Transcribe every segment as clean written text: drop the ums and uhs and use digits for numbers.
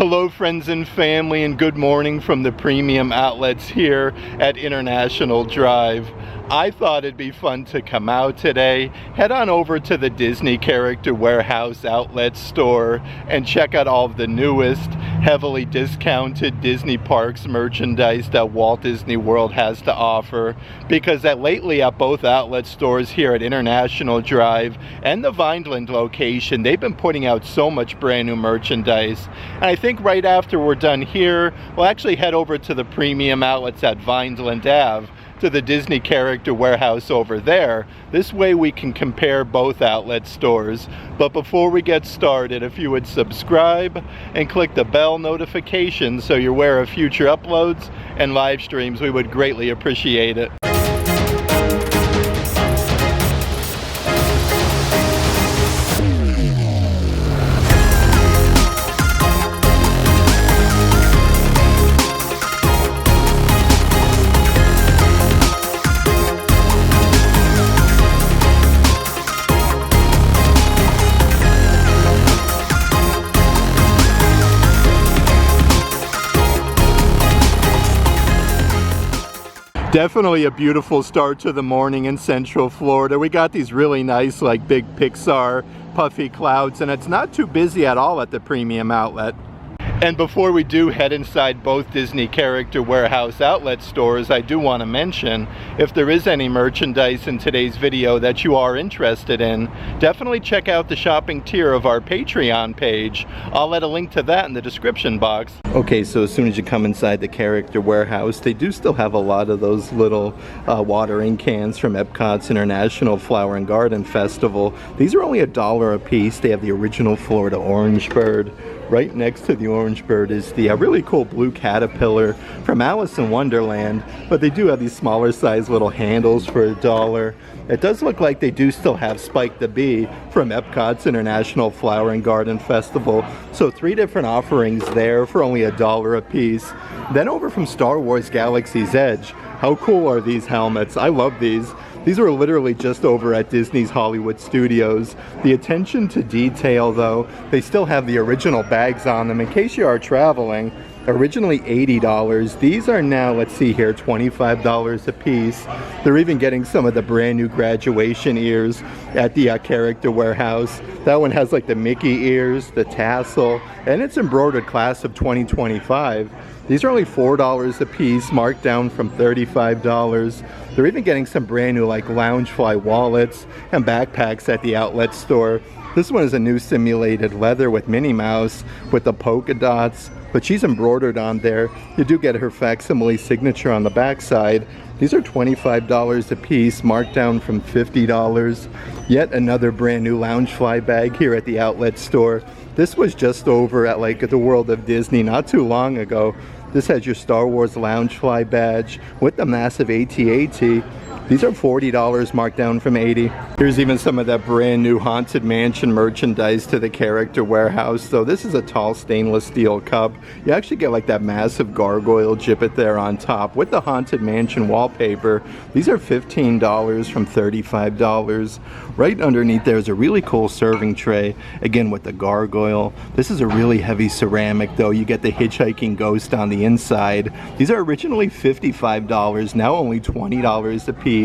Hello friends and family, and good morning from the premium outlets here at International Drive. I thought it'd be fun to come out today, head on over to the Disney Character Warehouse outlet store and check out all of the newest, heavily discounted Disney Parks merchandise that Walt Disney World has to offer, because lately at both outlet stores here at International Drive and the Vineland location, they've been putting out so much brand new merchandise. And I think right after we're done here, we'll actually head over to the premium outlets at Vineland Ave, to the Disney Character Warehouse over there. This way we can compare both outlet stores. But before we get started, if you would subscribe and click the bell notification so you're aware of future uploads and live streams, we would greatly appreciate it. Definitely a beautiful start to the morning in Central Florida. We got these really nice, like, big Pixar puffy clouds, and it's not too busy at all at the premium outlet. And before we do head inside both Disney Character Warehouse outlet stores, I do want to mention, if there is any merchandise in today's video that you are interested in, definitely check out the shopping tier of our Patreon page. I'll let a link to that in the description box. Okay, so as soon as you come inside the Character Warehouse, they do still have a lot of those little watering cans from Epcot's International Flower and Garden Festival. These are only $1 a piece. They have the original Florida orange bird. Right next to the orange bird is the really cool blue caterpillar from Alice in Wonderland, but they do have these smaller size little handles for $1. It does look like they do still have Spike the Bee from Epcot's International Flower and Garden Festival. So 3 different offerings there for only $1 a piece. Then over from Star Wars Galaxy's Edge. How cool are these helmets? I love these. These were literally just over at Disney's Hollywood Studios. The attention to detail though, they still have the original bags on them in case you are traveling. Originally $80. These are now, let's see here, $25 a piece. They're even getting some of the brand new graduation ears at the Character Warehouse. That one has like the Mickey ears, the tassel, and it's embroidered class of 2025. These are only $4 a piece, marked down from $35. They're even getting some brand new like Loungefly wallets and backpacks at the outlet store. This one is a new simulated leather with Minnie Mouse with the polka dots, but she's embroidered on there. You do get her facsimile signature on the back side. These are $25 a piece, marked down from $50. Yet another brand new Loungefly bag here at the outlet store. This was just over at the World of Disney not too long ago. This has your Star Wars Loungefly badge with the massive AT-AT. These are $40, marked down from $80. Here's even some of that brand new Haunted Mansion merchandise to the Character Warehouse. So this is a tall stainless steel cup. You actually get like that massive gargoyle gibbet there on top with the Haunted Mansion wallpaper. These are $15 from $35. Right underneath there's a really cool serving tray, again with the gargoyle. This is a really heavy ceramic though. You get the hitchhiking ghost on the inside. These are originally $55, now only $20 a piece.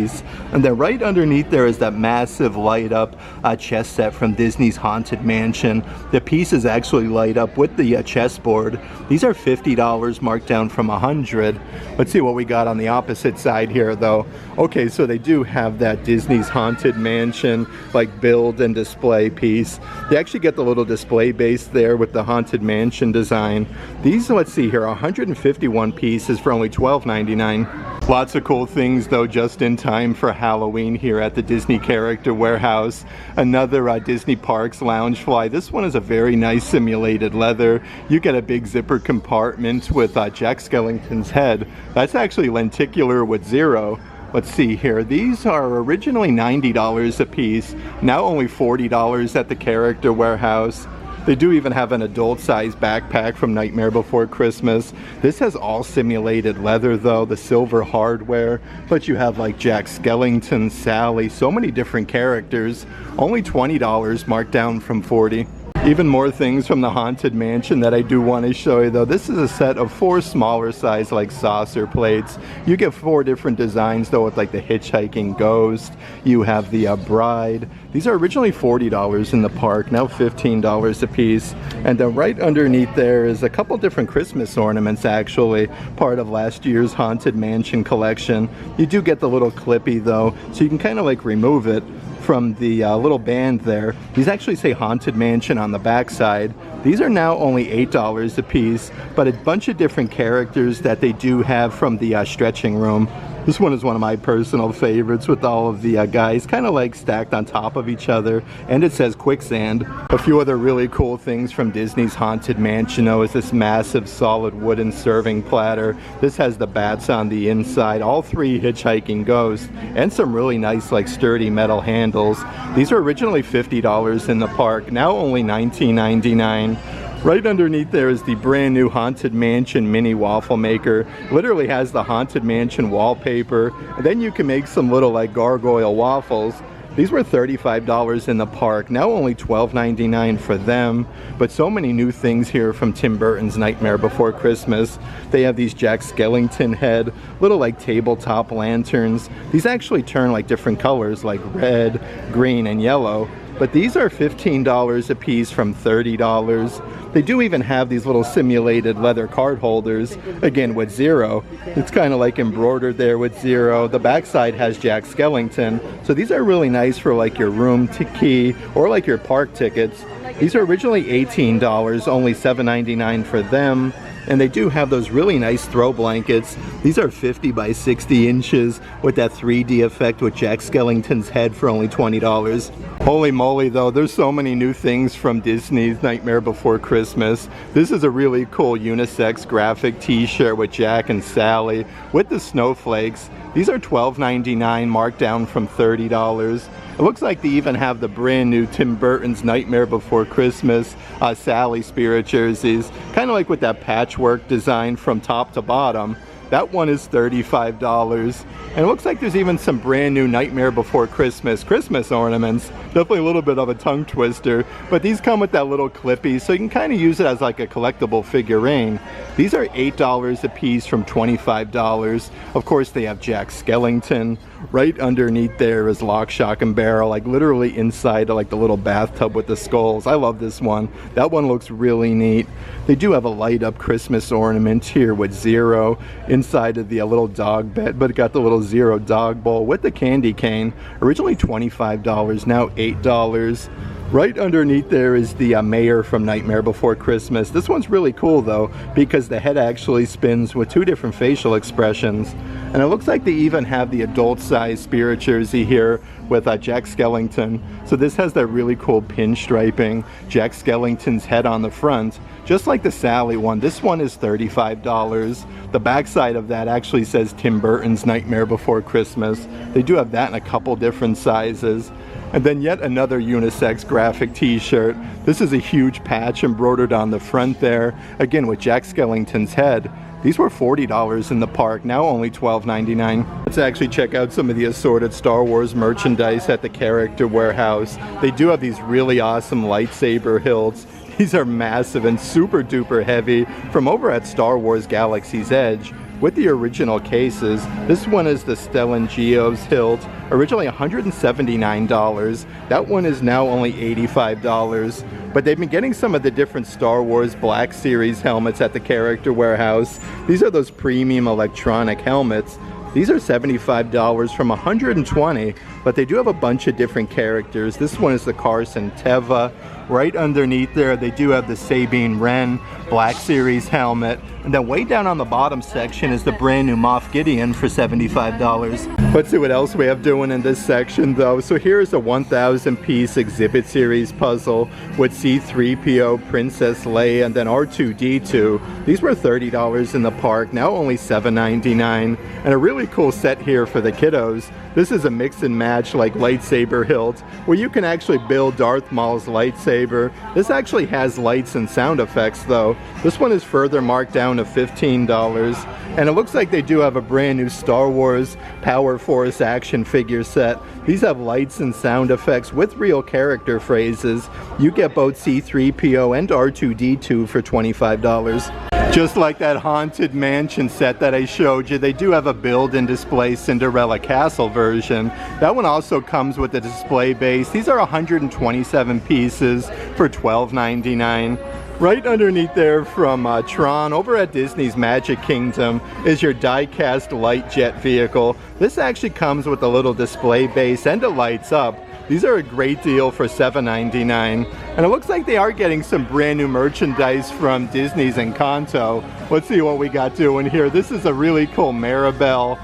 And then right underneath there is that massive light up chess set from Disney's Haunted Mansion. The pieces actually light up with the chessboard. These are $50, marked down from $100. Let's see what we got on the opposite side here though. Okay, so they do have that Disney's Haunted Mansion like build and display piece. They actually get the little display base there with the Haunted Mansion design. These, let's see here, 151 pieces for only $12.99. Lots of cool things though just in time for Halloween here at the Disney Character Warehouse. Another Disney Parks Loungefly. This one is a very nice simulated leather. You get a big zipper compartment with Jack Skellington's head. That's actually lenticular with zero. Let's see here. These are originally $90 a piece, now only $40 at the Character Warehouse. They do even have an adult-sized backpack from Nightmare Before Christmas. This has all simulated leather though, the silver hardware, but you have like Jack Skellington, Sally, so many different characters. Only $20, marked down from $40. Even more things from the Haunted Mansion that I do want to show you though. This is a set of 4 smaller size like saucer plates. You get 4 different designs though, with like the hitchhiking ghost. You have the bride. These are originally $40 in the park, now $15 a piece. And then right underneath there is a couple different Christmas ornaments, actually, part of last year's Haunted Mansion collection. You do get the little clippy though, so you can kind of like remove it from the little band there. These actually say Haunted Mansion on the back side. These are now only $8 a piece, but a bunch of different characters that they do have from the stretching room. This one is one of my personal favorites, with all of the guys kind of like stacked on top of each other, and it says quicksand. A few other really cool things from Disney's Haunted Mansion though is this massive solid wooden serving platter. This has the bats on the inside, all 3 hitchhiking ghosts, and some really nice like sturdy metal handles. These are originally $50 in the park, now only $19.99. Right underneath there is the brand new Haunted Mansion mini waffle maker. Literally has the Haunted Mansion wallpaper, and then you can make some little like gargoyle waffles. These were $35 in the park, now only $12.99 for them. But so many new things here from Tim Burton's Nightmare Before Christmas. They have these Jack Skellington head, little like tabletop lanterns. These actually turn like different colors like red, green, and yellow. But these are $15 a piece from $30. They do even have these little simulated leather card holders, again with Zero. It's kind of like embroidered there with Zero. The backside has Jack Skellington. So these are really nice for like your room key or like your park tickets. These are originally $18, only $7.99 for them. And they do have those really nice throw blankets. These are 50 by 60 inches with that 3D effect with Jack Skellington's head for only $20. Holy moly though, there's so many new things from Disney's Nightmare Before Christmas. This is a really cool unisex graphic t-shirt with Jack and Sally with the snowflakes. These are $12.99, marked down from $30. It looks like they even have the brand new Tim Burton's Nightmare Before Christmas Sally Spirit jerseys, kind of like with that patchwork design from top to bottom. That one is $35. And it looks like there's even some brand new Nightmare Before Christmas ornaments. Definitely a little bit of a tongue twister, but these come with that little clippy, so you can kind of use it as like a collectible figurine. These are $8 a piece from $25. Of course, they have Jack Skellington. Right underneath there is Lock, Shock, and Barrel, like literally inside like the little bathtub with the skulls. I love this one. That one looks really neat. They do have a light up Christmas ornament here with Zero inside of the little dog bed, but it got the little Zero dog bowl with the candy cane. Originally $25, now $8. Right underneath there is the mayor from Nightmare Before Christmas. This one's really cool though, because the head actually spins with 2 different facial expressions. And it looks like they even have the adult size spirit jersey here with Jack Skellington. So this has that really cool pinstriping, Jack Skellington's head on the front, just like the Sally one. This one is $35. The backside of that actually says Tim Burton's Nightmare Before Christmas. They do have that in a couple different sizes. And then yet another unisex graphic t-shirt. This is a huge patch embroidered on the front there, again with Jack Skellington's head. These were $40 in the park, now only $12.99. Let's actually check out some of the assorted Star Wars merchandise at the Character Warehouse. They do have these really awesome lightsaber hilts. These are massive and super duper heavy from over at Star Wars Galaxy's Edge. With the original cases, this one is the Stellan Geo's hilt, originally $179. That one is now only $85. But they've been getting some of the different Star Wars Black Series helmets at the Character Warehouse. These are those premium electronic helmets. These are $75 from $120, but they do have a bunch of different characters. This one is the Carson Teva. Right underneath there, they do have the Sabine Wren Black Series helmet. And then way down on the bottom section is the brand new Moff Gideon for $75. Let's see what else we have doing in this section though. So here is a 1,000 piece exhibit series puzzle with C-3PO, Princess Leia, and then R2-D2. These were $30 in the park, now only $7.99. And a really cool set here for the kiddos. This is a mix and match like lightsaber hilt where you can actually build Darth Maul's lightsaber. This actually has lights and sound effects though. This one is further marked down to $15. And it looks like they do have a brand new Star Wars Power Force action figure set. These have lights and sound effects with real character phrases. You get both C-3PO and R2-D2 for $25. Just like that Haunted Mansion set that I showed you, they do have a build and display Cinderella Castle version. That one also comes with a display base. These are 127 pieces for $12.99. Right underneath there from Tron, over at Disney's Magic Kingdom, is your die-cast light jet vehicle. This actually comes with a little display base and it lights up. These are a great deal for $7.99. And it looks like they are getting some brand new merchandise from Disney's Encanto. Let's see what we got doing here. This is a really cool Maribel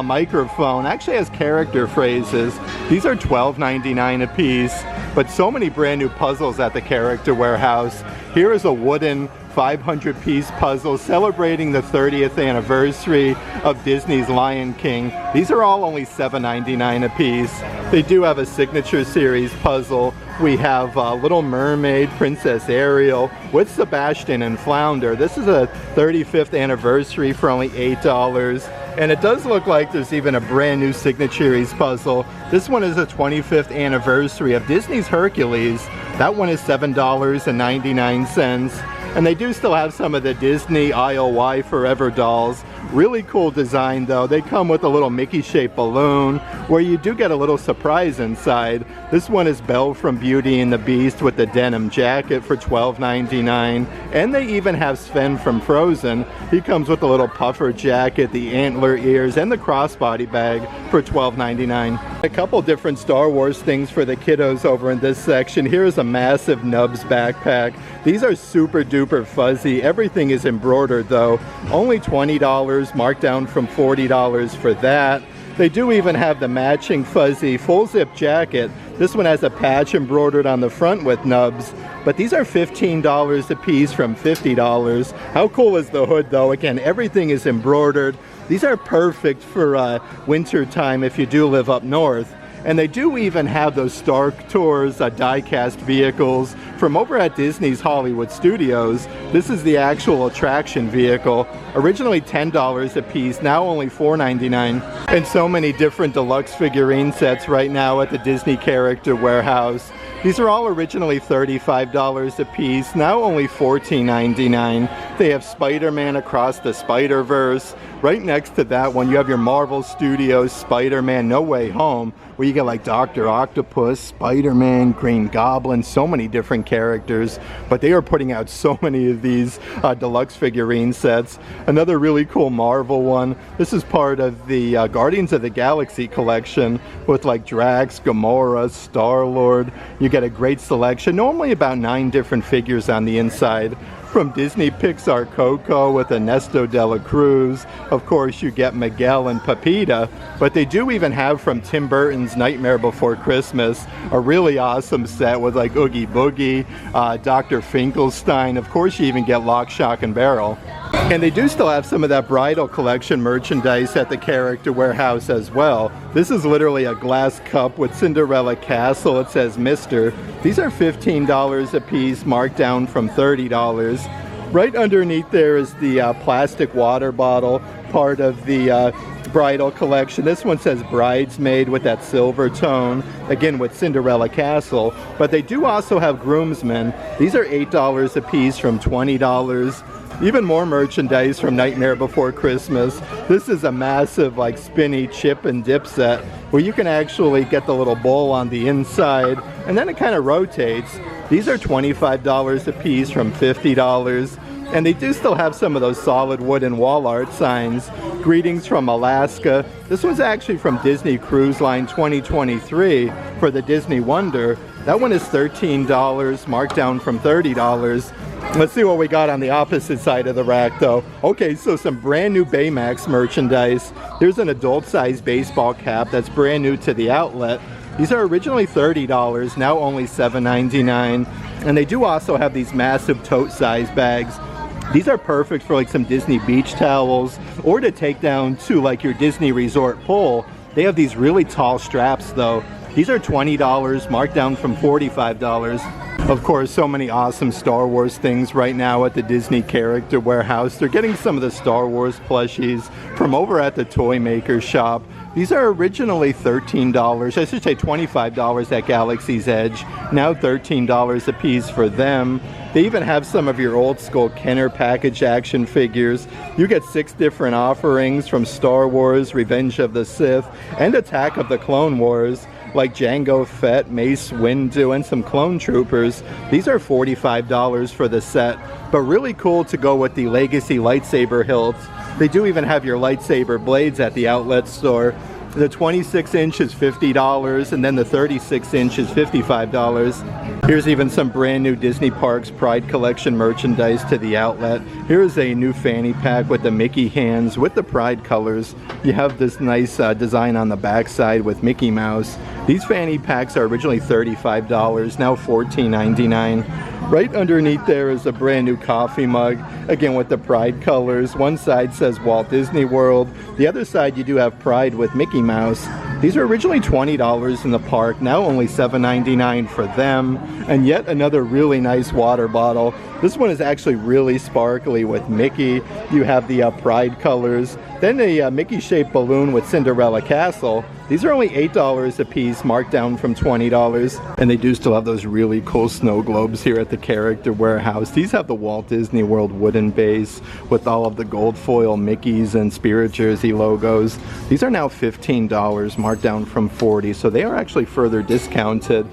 microphone. Actually has character phrases. These are $12.99 a piece, but so many brand new puzzles at the Character Warehouse. Here is a wooden 500-piece puzzle celebrating the 30th anniversary of Disney's Lion King. These are all only $7.99 a piece. They do have a signature series puzzle. We have Little Mermaid, Princess Ariel with Sebastian and Flounder. This is a 35th anniversary for only $8. And it does look like there's even a brand new Signature puzzle. This one is a 25th anniversary of Disney's Hercules. That one is $7.99. And they do still have some of the Disney IOY Forever dolls. Really cool design though. They come with a little Mickey-shaped balloon where you do get a little surprise inside. This one is Belle from Beauty and the Beast with the denim jacket for $12.99. And they even have Sven from Frozen. He comes with a little puffer jacket, the antler ears, and the crossbody bag for $12.99. A couple different Star Wars things for the kiddos over in this section. Here's a massive Nubs backpack. These are super duper fuzzy. Everything is embroidered though. Only $20, marked down from $40 for that. They do even have the matching fuzzy full zip jacket. This one has a patch embroidered on the front with nubs, but these are $15 a piece from $50. How cool is the hood though? Again, everything is embroidered. These are perfect for winter time if you do live up north. And they do even have those Star Tours die-cast vehicles from over at Disney's Hollywood Studios. This is the actual attraction vehicle. Originally $10 a piece, now only $4.99. And so many different deluxe figurine sets right now at the Disney Character Warehouse. These are all originally $35 a piece, now only $14.99. They have Spider-Man Across the Spider-Verse. Right next to that one, you have your Marvel Studios Spider-Man No Way Home, where you get like Dr. Octopus, Spider-Man, Green Goblin, so many different characters. But they are putting out so many of these deluxe figurine sets. Another really cool Marvel one. This is part of the Guardians of the Galaxy collection with like Drax, Gamora, Star-Lord. You get a great selection, normally about 9 different figures on the inside. From Disney Pixar Coco with Ernesto de la Cruz. Of course, you get Miguel and Pepita, but they do even have from Tim Burton's Nightmare Before Christmas, a really awesome set with like Oogie Boogie, Dr. Finkelstein. Of course, you even get Lock, Shock, and Barrel. And they do still have some of that bridal collection merchandise at the Character Warehouse as well. This is literally a glass cup with Cinderella Castle. It says Mr. These are $15 a piece, marked down from $30. Right underneath there is the plastic water bottle, part of the bridal collection. This one says Bridesmaid with that silver tone, again with Cinderella Castle. But they do also have groomsmen. These are $8 a piece from $20. Even more merchandise from Nightmare Before Christmas. This is a massive like spinny chip and dip set where you can actually get the little bowl on the inside and then it kind of rotates. These are $25 a piece from $50. And they do still have some of those solid wooden wall art signs. Greetings from Alaska. This one's actually from Disney Cruise Line 2023 for the Disney Wonder. That one is $13, marked down from $30. Let's see what we got on the opposite side of the rack though. Okay, so some brand new Baymax merchandise. Here's an adult size baseball cap that's brand new to the outlet. These are originally $30, now only $7.99. And they do also have these massive tote size bags. These are perfect for like some Disney beach towels or to take down to like your Disney resort pool. They have these really tall straps though. These are $20, marked down from $45. Of course, so many awesome Star Wars things right now at the Disney Character Warehouse. They're getting some of the Star Wars plushies from over at the Toy Maker shop. These are originally $13, I should say $25 at Galaxy's Edge, now $13 a piece for them. They even have some of your old school Kenner package action figures. You get 6 different offerings from Star Wars, Revenge of the Sith, and Attack of the Clone Wars, like Jango Fett, Mace Windu, and some clone troopers. These are $45 for the set, but really cool to go with the Legacy lightsaber hilts. They do even have your lightsaber blades at the outlet store. The 26-inch is $50, and then the 36-inch is $55. Here's even some brand new Disney Parks Pride Collection merchandise to the outlet. Here's a new fanny pack with the Mickey hands with the Pride colors. You have this nice design on the back side with Mickey Mouse. These fanny packs are originally $35, now $14.99. Right underneath there is a brand new coffee mug, again with the Pride colors. One side says Walt Disney World. The other side you do have Pride with Mickey Mouse. These are originally $20 in the park, now only $7.99 for them. And yet another really nice water bottle. This one is actually really sparkly with Mickey. You have the Pride colors. Then a Mickey-shaped balloon with Cinderella Castle. These are only $8 a piece, marked down from $20. And they do still have those really cool snow globes here at the Character Warehouse. These have the Walt Disney World wooden base with all of the gold foil Mickeys and Spirit Jersey logos. These are now $15, marked down from $40, so they are actually further discounted.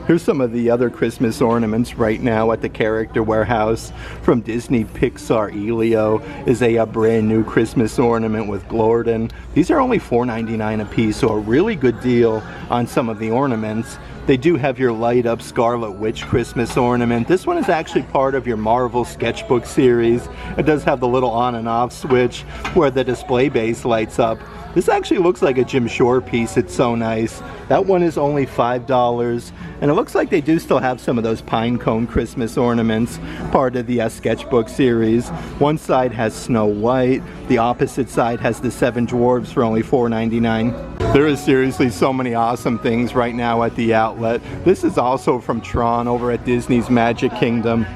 Here's some of the other Christmas ornaments right now at the Character Warehouse. From Disney Pixar, Elio is a brand new Christmas ornament with Glorden. These are only $4.99 a piece, so a really good deal on some of the ornaments. They do have your light up Scarlet Witch Christmas ornament. This one is actually part of your Marvel sketchbook series. It does have the little on and off switch where the display base lights up. This actually looks like a Jim Shore piece. It's so nice. That one is only $5. And it looks like they do still have some of those pine cone Christmas ornaments, part of the sketchbook series. One side has Snow White. The opposite side has the 7 Dwarves for only $4.99. There is seriously so many awesome things right now at the outlet. This is also from Tron over at Disney's Magic Kingdom.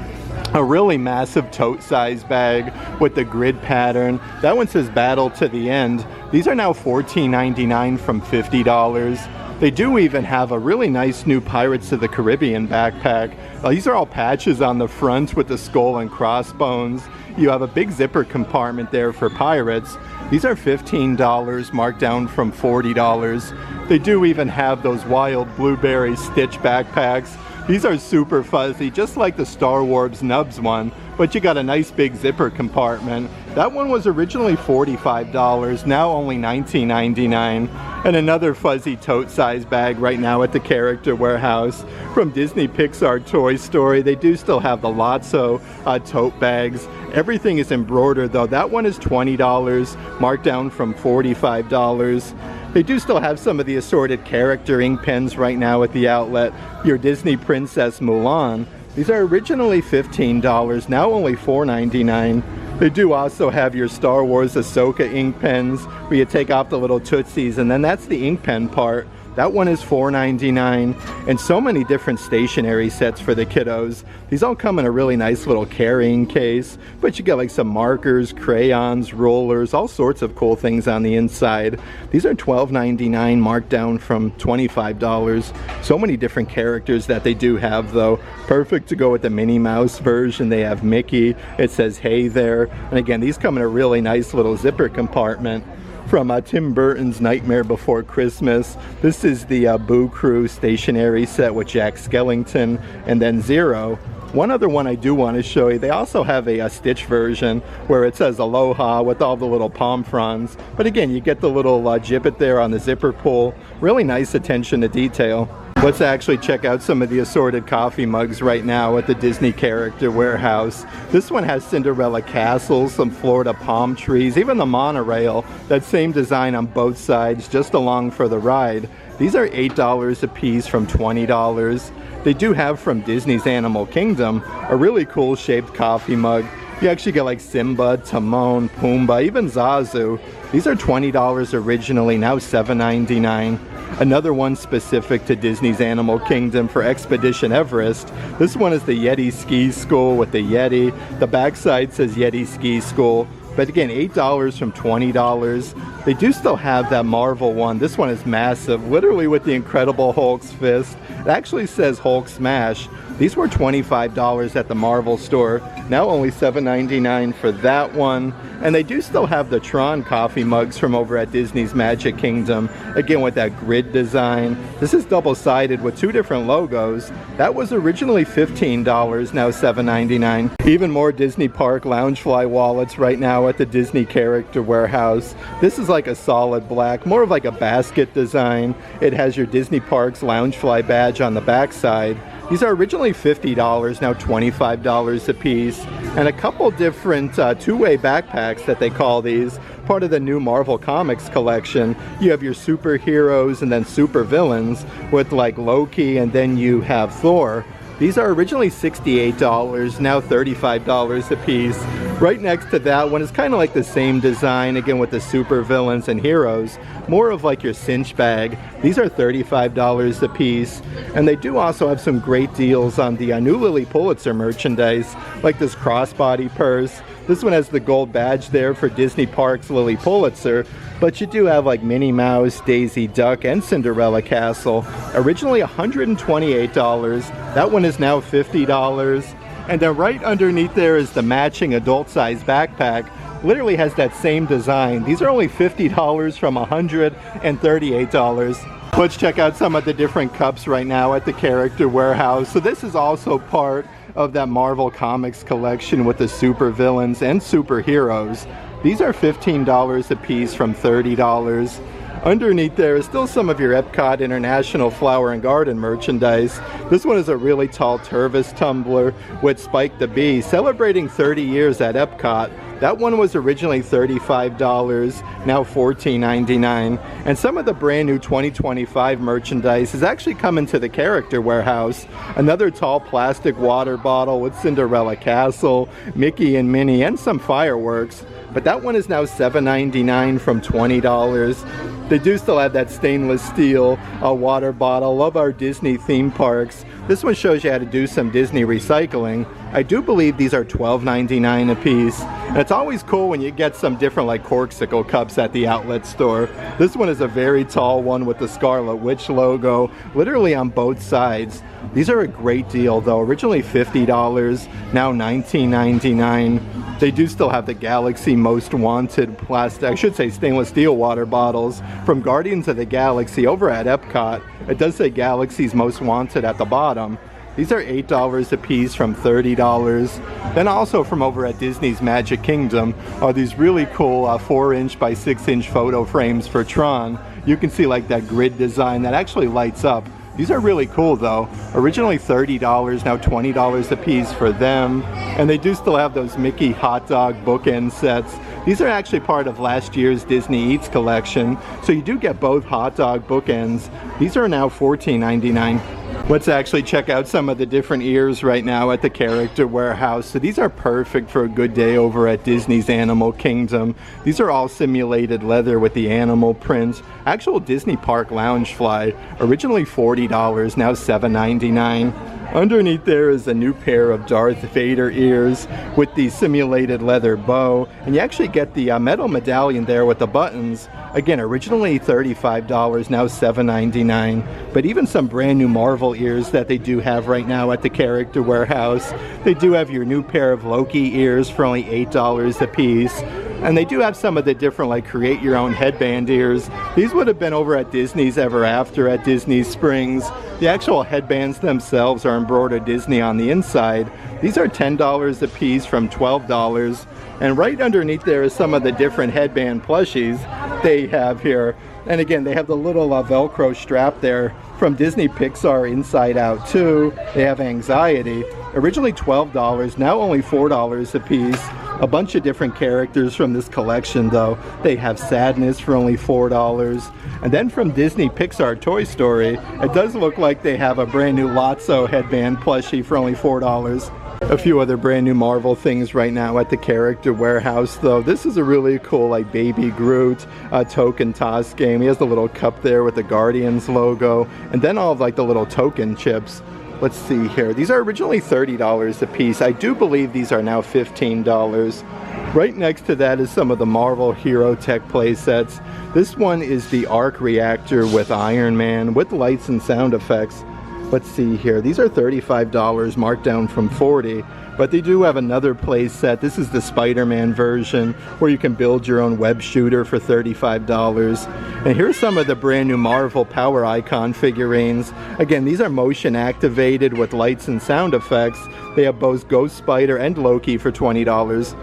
A really massive tote size bag with the grid pattern. That one says Battle to the End. These are now $14.99 from $50. They do even have a really nice new Pirates of the Caribbean backpack. These are all patches on the front with the skull and crossbones. You have a big zipper compartment there for pirates. These are $15, marked down from $40. They do even have those wild blueberry Stitch backpacks. These are super fuzzy, just like the Star Wars Nubs one, but you got a nice big zipper compartment. That one was originally $45, now only $19.99. And another fuzzy tote size bag right now at the Character Warehouse. From Disney Pixar Toy Story, they do still have the Lotso tote bags. Everything is embroidered though. That one is $20, marked down from $45. They do still have some of the assorted character ink pens right now at the outlet. Your Disney Princess Mulan. These are originally $15, now only $4.99. They do also have your Star Wars Ahsoka ink pens where you take off the little tootsies, and then that's the ink pen part. That one is $4.99, and so many different stationery sets for the kiddos. These all come in a really nice little carrying case, but you get like some markers, crayons, rollers, all sorts of cool things on the inside. These are $12.99, marked down from $25. So many different characters that they do have though. Perfect to go with the Minnie Mouse version. They have Mickey. It says hey there. And again, these come in a really nice little zipper compartment. From Tim Burton's Nightmare Before Christmas. This is the Boo Crew stationery set with Jack Skellington and then Zero. One other one I do want to show you, they also have a Stitch version where it says Aloha with all the little palm fronds. But again, you get the little gibbet there on the zipper pull. Really nice attention to detail. Let's actually check out some of the assorted coffee mugs right now at the Disney Character Warehouse. This one has Cinderella castles, some Florida palm trees, even the monorail. That same design on both sides, just along for the ride. These are $8 a piece from $20. They do have from Disney's Animal Kingdom a really cool shaped coffee mug. You actually get like Simba, Timon, Pumbaa, even Zazu. These are $20 originally, now $7.99. Another one specific to Disney's Animal Kingdom for Expedition Everest. This one is the Yeti Ski School with the Yeti. The backside says Yeti Ski School. But again, $8 from $20. They do still have that Marvel one. This one is massive, literally with the Incredible Hulk's fist. It actually says Hulk Smash. These were $25 at the Marvel store. Now only $7.99 for that one. And they do still have the Tron coffee mugs from over at Disney's Magic Kingdom. Again, with that grid design. This is double-sided with two different logos. That was originally $15, now $7.99. Even more Disney Park Loungefly wallets right now at the Disney Character Warehouse. This is like a solid black, more of like a basket design. It has your Disney Parks Loungefly badge on the back side. These are originally $50, now $25 a piece. And a couple different two-way backpacks that they call these, part of the new Marvel Comics collection. You have your superheroes and then supervillains with like Loki, and then you have Thor. These are originally $68, now $35 a piece. Right next to that one is kind of like the same design, again with the super villains and heroes. More of like your cinch bag. These are $35 a piece. And they do also have some great deals on the new Lily Pulitzer merchandise, like this crossbody purse. This one has the gold badge there for Disney Parks Lily Pulitzer. But you do have like Minnie Mouse, Daisy Duck, and Cinderella Castle. Originally $128. That one is now $50. And then right underneath there is the matching adult-sized backpack. Literally has that same design. These are only $50 from $138. Let's check out some of the different cups right now at the Character Warehouse. So this is also part of that Marvel Comics collection with the super villains and superheroes. These are $15 a piece from $30. Underneath there is still some of your Epcot International Flower and Garden merchandise. This one is a really tall Tervis tumbler with Spike the Bee, celebrating 30 years at Epcot. That one was originally $35, now $14.99. And some of the brand new 2025 merchandise is actually coming to the Character Warehouse. Another tall plastic water bottle with Cinderella Castle, Mickey and Minnie, and some fireworks. But that one is now $7.99 from $20. They do still have that stainless steel water bottle. Love our Disney theme parks. This one shows you how to do some Disney recycling. I do believe these are $12.99 a piece. And it's always cool when you get some different like corksicle cups at the outlet store. This one is a very tall one with the Scarlet Witch logo, literally on both sides. These are a great deal though. Originally $50, now $19.99. They do still have the Galaxy Most Wanted plastic, I should say stainless steel water bottles from Guardians of the Galaxy over at Epcot. It does say Galaxy's Most Wanted at the bottom. These are $8 a piece from $30. Then also from over at Disney's Magic Kingdom are these really cool 4-inch by 6-inch photo frames for Tron. You can see like that grid design that actually lights up. These are really cool though. Originally $30, now $20 a piece for them. And they do still have those Mickey hot dog bookend sets. These are actually part of last year's Disney Eats collection. So you do get both hot dog bookends. These are now $14.99. Let's actually check out some of the different ears right now at the Character Warehouse. So these are perfect for a good day over at Disney's Animal Kingdom. These are all simulated leather with the animal print. Actual Disney Park Loungefly, originally $40, now $7.99. Underneath there is a new pair of Darth Vader ears with the simulated leather bow, and you actually get the metal medallion there with the buttons. Again, originally $35, now $7.99. But even some brand new Marvel ears that they do have right now at the Character Warehouse. They do have your new pair of Loki ears for only $8 a piece. And they do have some of the different like create your own headband ears. These would have been over at Disney's Ever After at Disney Springs. The actual headbands themselves are embroidered Disney on the inside. These are $10 a piece from $12. And right underneath there is some of the different headband plushies they have here. And again, they have the little Velcro strap there from Disney Pixar Inside Out 2. They have Anxiety. Originally $12, now only $4 a piece. A bunch of different characters from this collection though. They have Sadness for only $4. And then from Disney Pixar Toy Story, it does look like they have a brand new Lotso headband plushie for only $4. A few other brand new Marvel things right now at the Character Warehouse though. This is a really cool like Baby Groot token toss game. He has the little cup there with the Guardians logo, and then all of like the little token chips. Let's see here. These are originally $30 a piece. I do believe these are now $15. Right next to that is some of the Marvel Hero Tech play sets. This one is the arc reactor with Iron Man with lights and sound effects. Let's see here. These are $35, marked down from $40. But they do have another play set. This is the Spider-Man version where you can build your own web shooter for $35. And here's some of the brand new Marvel Power Icon figurines. Again, these are motion activated with lights and sound effects. They have both Ghost Spider and Loki for $20.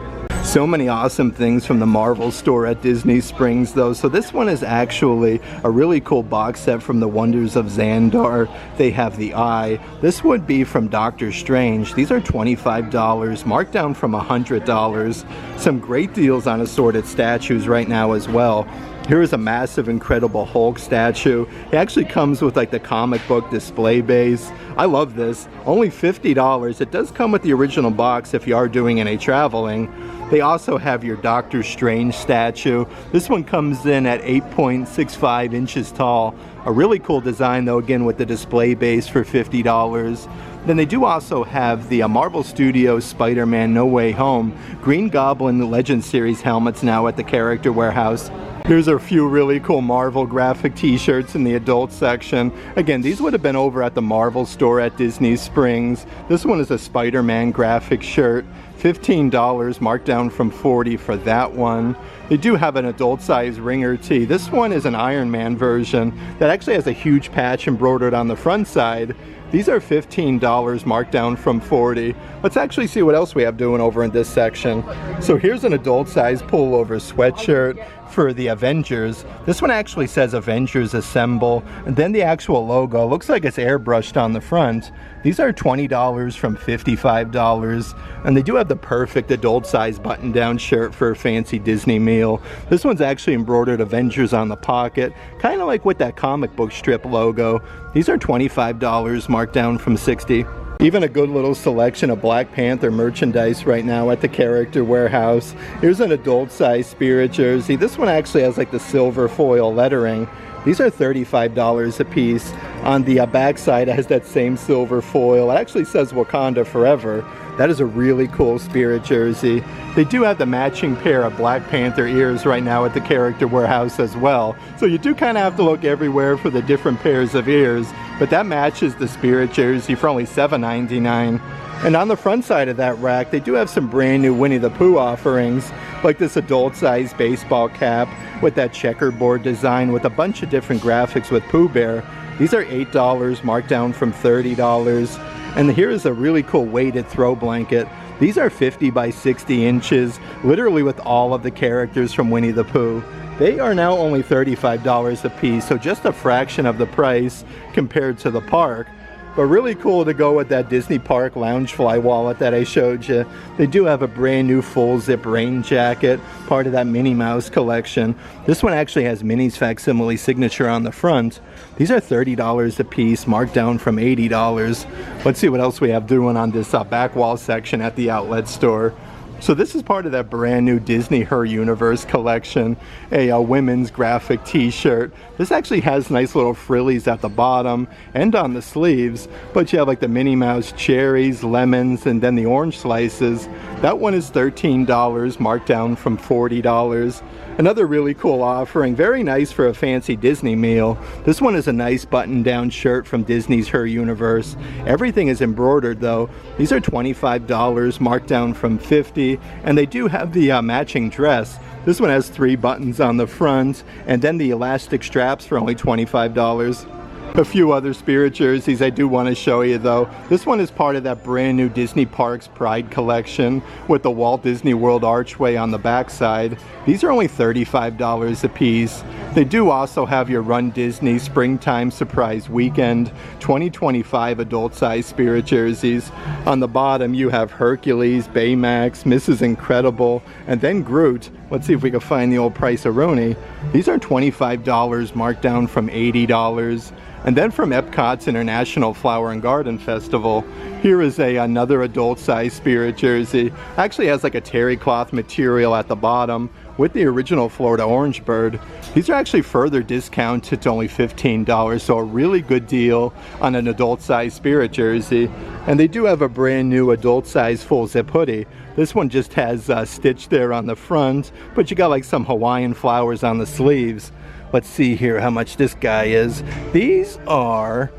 So many awesome things from the Marvel store at Disney Springs though. So this one is actually a really cool box set from the Wonders of Xandar. They have the Eye. This would be from Doctor Strange. These are $25, marked down from $100. Some great deals on assorted statues right now as well. Here is a massive Incredible Hulk statue. It actually comes with like the comic book display base. I love this. Only $50. It does come with the original box if you are doing any traveling. They also have your Doctor Strange statue. This one comes in at 8.65 inches tall. A really cool design though, again with the display base for $50. Then they do also have the Marvel Studios Spider-Man No Way Home Green Goblin Legend Series helmets now at the Character Warehouse. Here's a few really cool Marvel graphic t-shirts in the adult section. Again, these would have been over at the Marvel store at Disney Springs. This one is a Spider-Man graphic shirt. $15, marked down from $40 for that one. They do have an adult size ringer tee. This one is an Iron Man version that actually has a huge patch embroidered on the front side. These are $15, marked down from $40. Let's actually see what else we have doing over in this section. So here's an adult size pullover sweatshirt for the Avengers. This one actually says Avengers Assemble, and then the actual logo looks like it's airbrushed on the front. These are $20 from $55, and they do have the perfect adult size button down shirt for a fancy Disney meal. This one's actually embroidered Avengers on the pocket, kind of like with that comic book strip logo. These are $25, marked down from $60. Even a good little selection of Black Panther merchandise right now at the Character Warehouse. Here's an adult size Spirit jersey. This one actually has like the silver foil lettering. These are $35 a piece. On the backside, it has that same silver foil. It actually says Wakanda Forever. That is a really cool Spirit jersey. They do have the matching pair of Black Panther ears right now at the Character Warehouse as well. So you do kind of have to look everywhere for the different pairs of ears. But that matches the Spirit jersey for only $7.99. And on the front side of that rack, they do have some brand new Winnie the Pooh offerings, like this adult size baseball cap with that checkerboard design with a bunch of different graphics with Pooh Bear. These are $8, marked down from $30. And here is a really cool weighted throw blanket. These are 50 by 60 inches, literally with all of the characters from Winnie the Pooh. They are now only $35 a piece, so just a fraction of the price compared to the park. But really cool to go with that Disney Park Loungefly wallet that I showed you. They do have a brand new full zip rain jacket, part of that Minnie Mouse collection. This one actually has Minnie's facsimile signature on the front. These are $30 a piece, marked down from $80. Let's see what else we have doing on this back wall section at the outlet store. So this is part of that brand new Disney Her Universe collection, a women's graphic t-shirt. This actually has nice little frillies at the bottom and on the sleeves, but you have like the Minnie Mouse cherries, lemons, and then the orange slices. That one is $13, marked down from $40. Another really cool offering, very nice for a fancy Disney meal. This one is a nice button-down shirt from Disney's Her Universe. Everything is embroidered though. These are $25, marked down from $50, and they do have the matching dress. This one has 3 buttons on the front, and then the elastic straps for only $25. A few other Spirit jerseys I do want to show you though. This one is part of that brand new Disney Parks Pride collection with the Walt Disney World archway on the backside. These are only $35 a piece. They do also have your Run Disney Springtime Surprise Weekend 2025 adult size Spirit jerseys. On the bottom you have Hercules, Baymax, Mrs. Incredible, and then Groot. Let's see if we can find the old price-a-roni. These are $25, marked down from $80. And then from Epcot's International Flower and Garden Festival, here is another adult size Spirit jersey. Actually has like a terry cloth material at the bottom with the original Florida orange bird. These are actually further discounted to only $15, so a really good deal on an adult size Spirit jersey. And they do have a brand new adult size full zip hoodie. This one just has stitch there on the front, but you got like some Hawaiian flowers on the sleeves. Let's see here how much this guy is. These are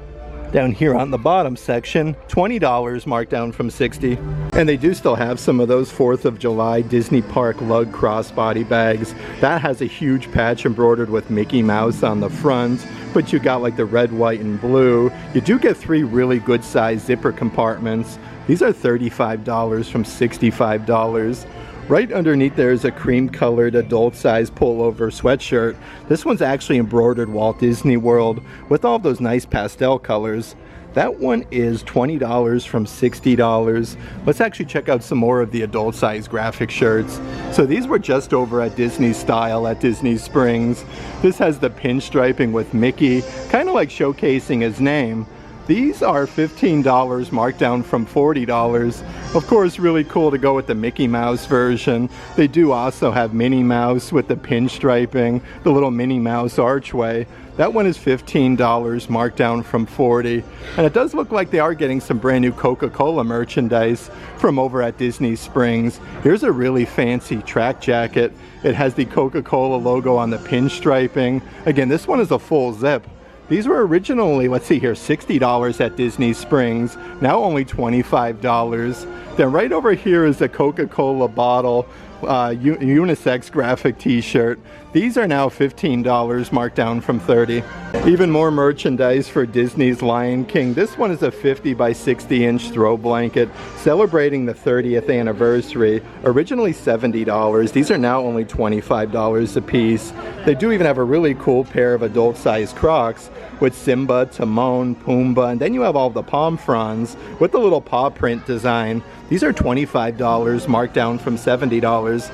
down here on the bottom section, $20 marked down from $60. And they do still have some of those 4th of July Disney Park lug crossbody bags. That has a huge patch embroidered with Mickey Mouse on the front, but you got like the red, white, and blue. You do get 3 really good size zipper compartments. These are $35 from $65. Right underneath there is a cream colored adult size pullover sweatshirt. This one's actually embroidered Walt Disney World with all those nice pastel colors. That one is $20 from $60. Let's actually check out some more of the adult size graphic shirts. So these were just over at Disney Style at Disney Springs. This has the pinstriping with Mickey, kind of like showcasing his name. These are $15 marked down from $40. Of course, really cool to go with the Mickey Mouse version. They do also have Minnie Mouse with the pinstriping, the little Minnie Mouse archway. That one is $15 marked down from $40. And it does look like they are getting some brand new Coca-Cola merchandise from over at Disney Springs. Here's a really fancy track jacket. It has the Coca-Cola logo on the pinstriping. Again, this one is a full zip. These were originally, let's see here, $60 at Disney Springs, now only $25. Then right over here is a Coca-Cola bottle unisex graphic t-shirt. These are now $15 marked down from $30. Even more merchandise for Disney's Lion King. This one is a 50 by 60 inch throw blanket celebrating the 30th anniversary. Originally $70. These are now only $25 a piece. They do even have a really cool pair of adult sized Crocs with Simba, Timon, Pumbaa, and then you have all the palm fronds with the little paw print design. These are $25 marked down from $70.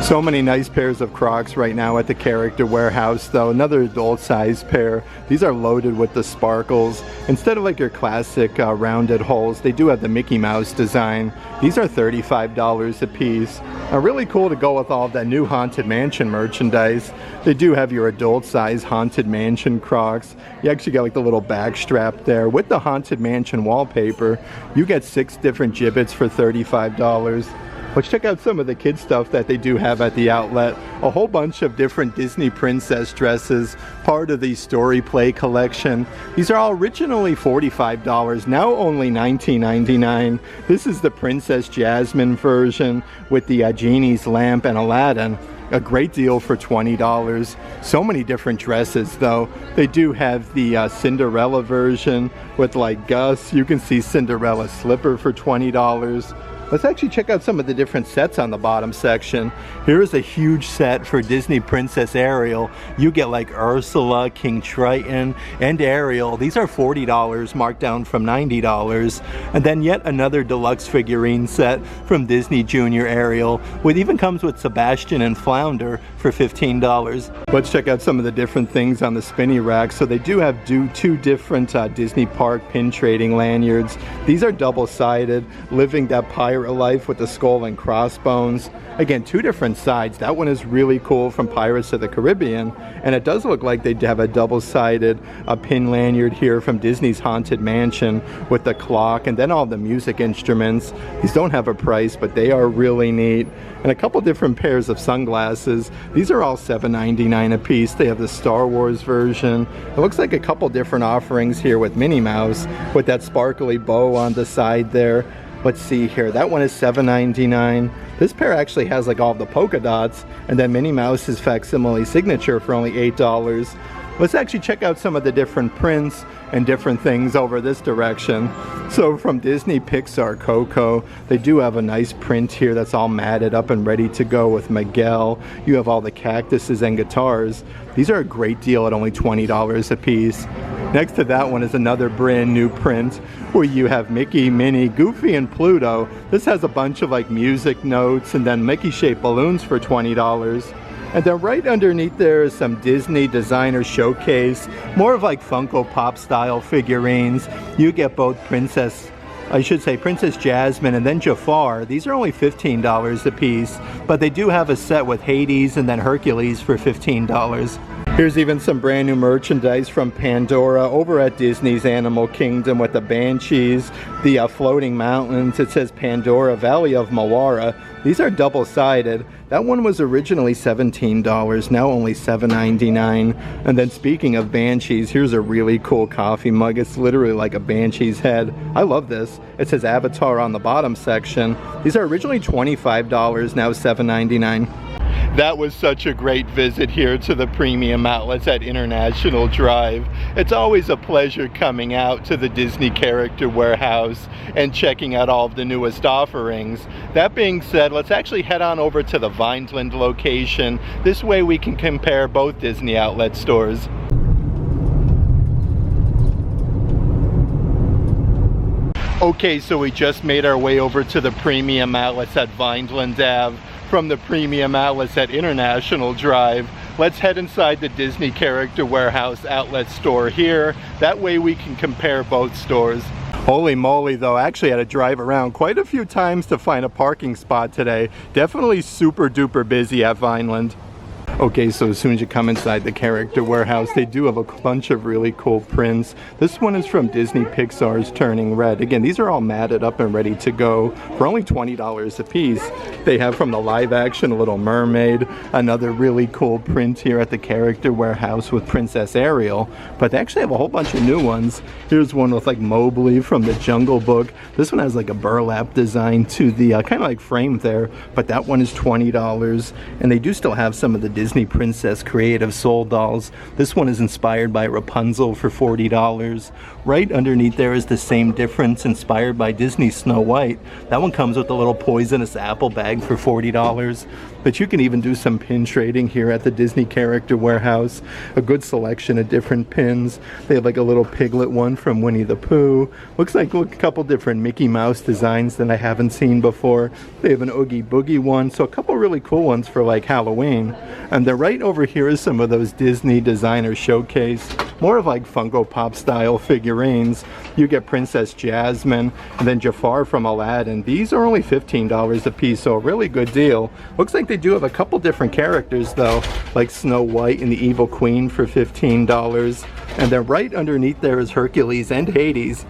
So many nice pairs of Crocs right now at the Character Warehouse though. Another adult size pair. These are loaded with the sparkles. Instead of like your classic rounded holes, they do have the Mickey Mouse design. These are $35 a piece. Really cool to go with all of that new Haunted Mansion merchandise. They do have your adult size Haunted Mansion Crocs. You actually got like the little back strap there. With the Haunted Mansion wallpaper, you get 6 different gibbets for $35. Let's check out some of the kid stuff that they do have at the outlet. A whole bunch of different Disney princess dresses, part of the Story Play collection. These are all originally $45, now only $19.99. This is the Princess Jasmine version with the Genie's lamp and Aladdin. A great deal for $20. So many different dresses though. They do have the Cinderella version with like Gus. You can see Cinderella's slipper for $20. Let's actually check out some of the different sets on the bottom section. Here is a huge set for Disney Princess Ariel. You get like Ursula, King Triton, and Ariel. These are $40 marked down from $90. And then yet another deluxe figurine set from Disney Junior Ariel, which even comes with Sebastian and Flounder for $15. Let's check out some of the different things on the spinny rack. So they do have two different Disney Park pin trading lanyards. These are double-sided, living that pirate life with the skull and crossbones. Again, 2 different sides. That one is really cool from Pirates of the Caribbean, and it does look like they have a double-sided pin lanyard here from Disney's Haunted Mansion with the clock and then all the music instruments. These don't have a price, but they are really neat. And a couple different pairs of sunglasses. These are all $7.99 a piece. They have the Star Wars version. It looks like a couple different offerings here with Minnie Mouse with that sparkly bow on the side there. Let's see here. That one is $7.99. This pair actually has like all the polka dots, and then Minnie Mouse's facsimile signature for only $8. Let's actually check out some of the different prints and different things over this direction. So from Disney Pixar Coco, they do have a nice print here that's all matted up and ready to go with Miguel. You have all the cactuses and guitars. These are a great deal at only $20 a piece. Next to that one is another brand new print where you have Mickey, Minnie, Goofy, and Pluto. This has a bunch of like music notes and then Mickey shaped balloons for $20. And then right underneath there is some Disney designer showcase, more of like Funko Pop style figurines. You get both Princess Jasmine and then Jafar. These are only $15 a piece, but they do have a set with Hades and then Hercules for $15. Here's even some brand new merchandise from Pandora over at Disney's Animal Kingdom with the Banshees, the floating mountains. It says Pandora Valley of Mawara. These are double-sided. That one was originally $17, now only $7.99. And then speaking of Banshees, here's a really cool coffee mug. It's literally like a Banshee's head. I love this. It says Avatar on the bottom section. These are originally $25, now $7.99. That was such a great visit here to the Premium Outlets at International Drive. It's always a pleasure coming out to the Disney Character Warehouse and checking out all of the newest offerings. That being said, let's actually head on over to the Vineland location. This way we can compare both Disney outlet stores. Okay, so we just made our way over to the Premium Outlets at Vineland Ave. From the Premium Outlets at International Drive, let's head inside the Disney Character Warehouse outlet store here. That way we can compare both stores. Holy moly though, I actually had to drive around quite a few times to find a parking spot today. Definitely super duper busy at Vineland. Okay, so as soon as you come inside the Character Warehouse, they do have a bunch of really cool prints. This one is from Disney Pixar's Turning Red. Again, these are all matted up and ready to go for only $20 a piece. They have from the live action Little Mermaid, another really cool print here at the Character Warehouse with Princess Ariel, but they actually have a whole bunch of new ones. Here's one with like Mowgli from the Jungle Book. This one has like a burlap design to the kind of like frame there, but that one is $20, and they do still have some of the Disney Princess Creative Soul dolls. This one is inspired by Rapunzel for $40. Right underneath there is the same difference, inspired by Disney Snow White. That one comes with a little poisonous apple bag for $40. But you can even do some pin trading here at the Disney Character Warehouse. A good selection of different pins. They have like a little piglet one from Winnie the Pooh. Looks like a couple different Mickey Mouse designs that I haven't seen before. They have an Oogie Boogie one, so a couple really cool ones for like Halloween. And then right over here is some of those Disney designer showcase. More of like Funko Pop style figurines. You get Princess Jasmine and then Jafar from Aladdin. These are only $15 a piece, so a really good deal. Looks like they do have a couple different characters though, like Snow White and the Evil Queen for $15. And then right underneath there is Hercules and Hades.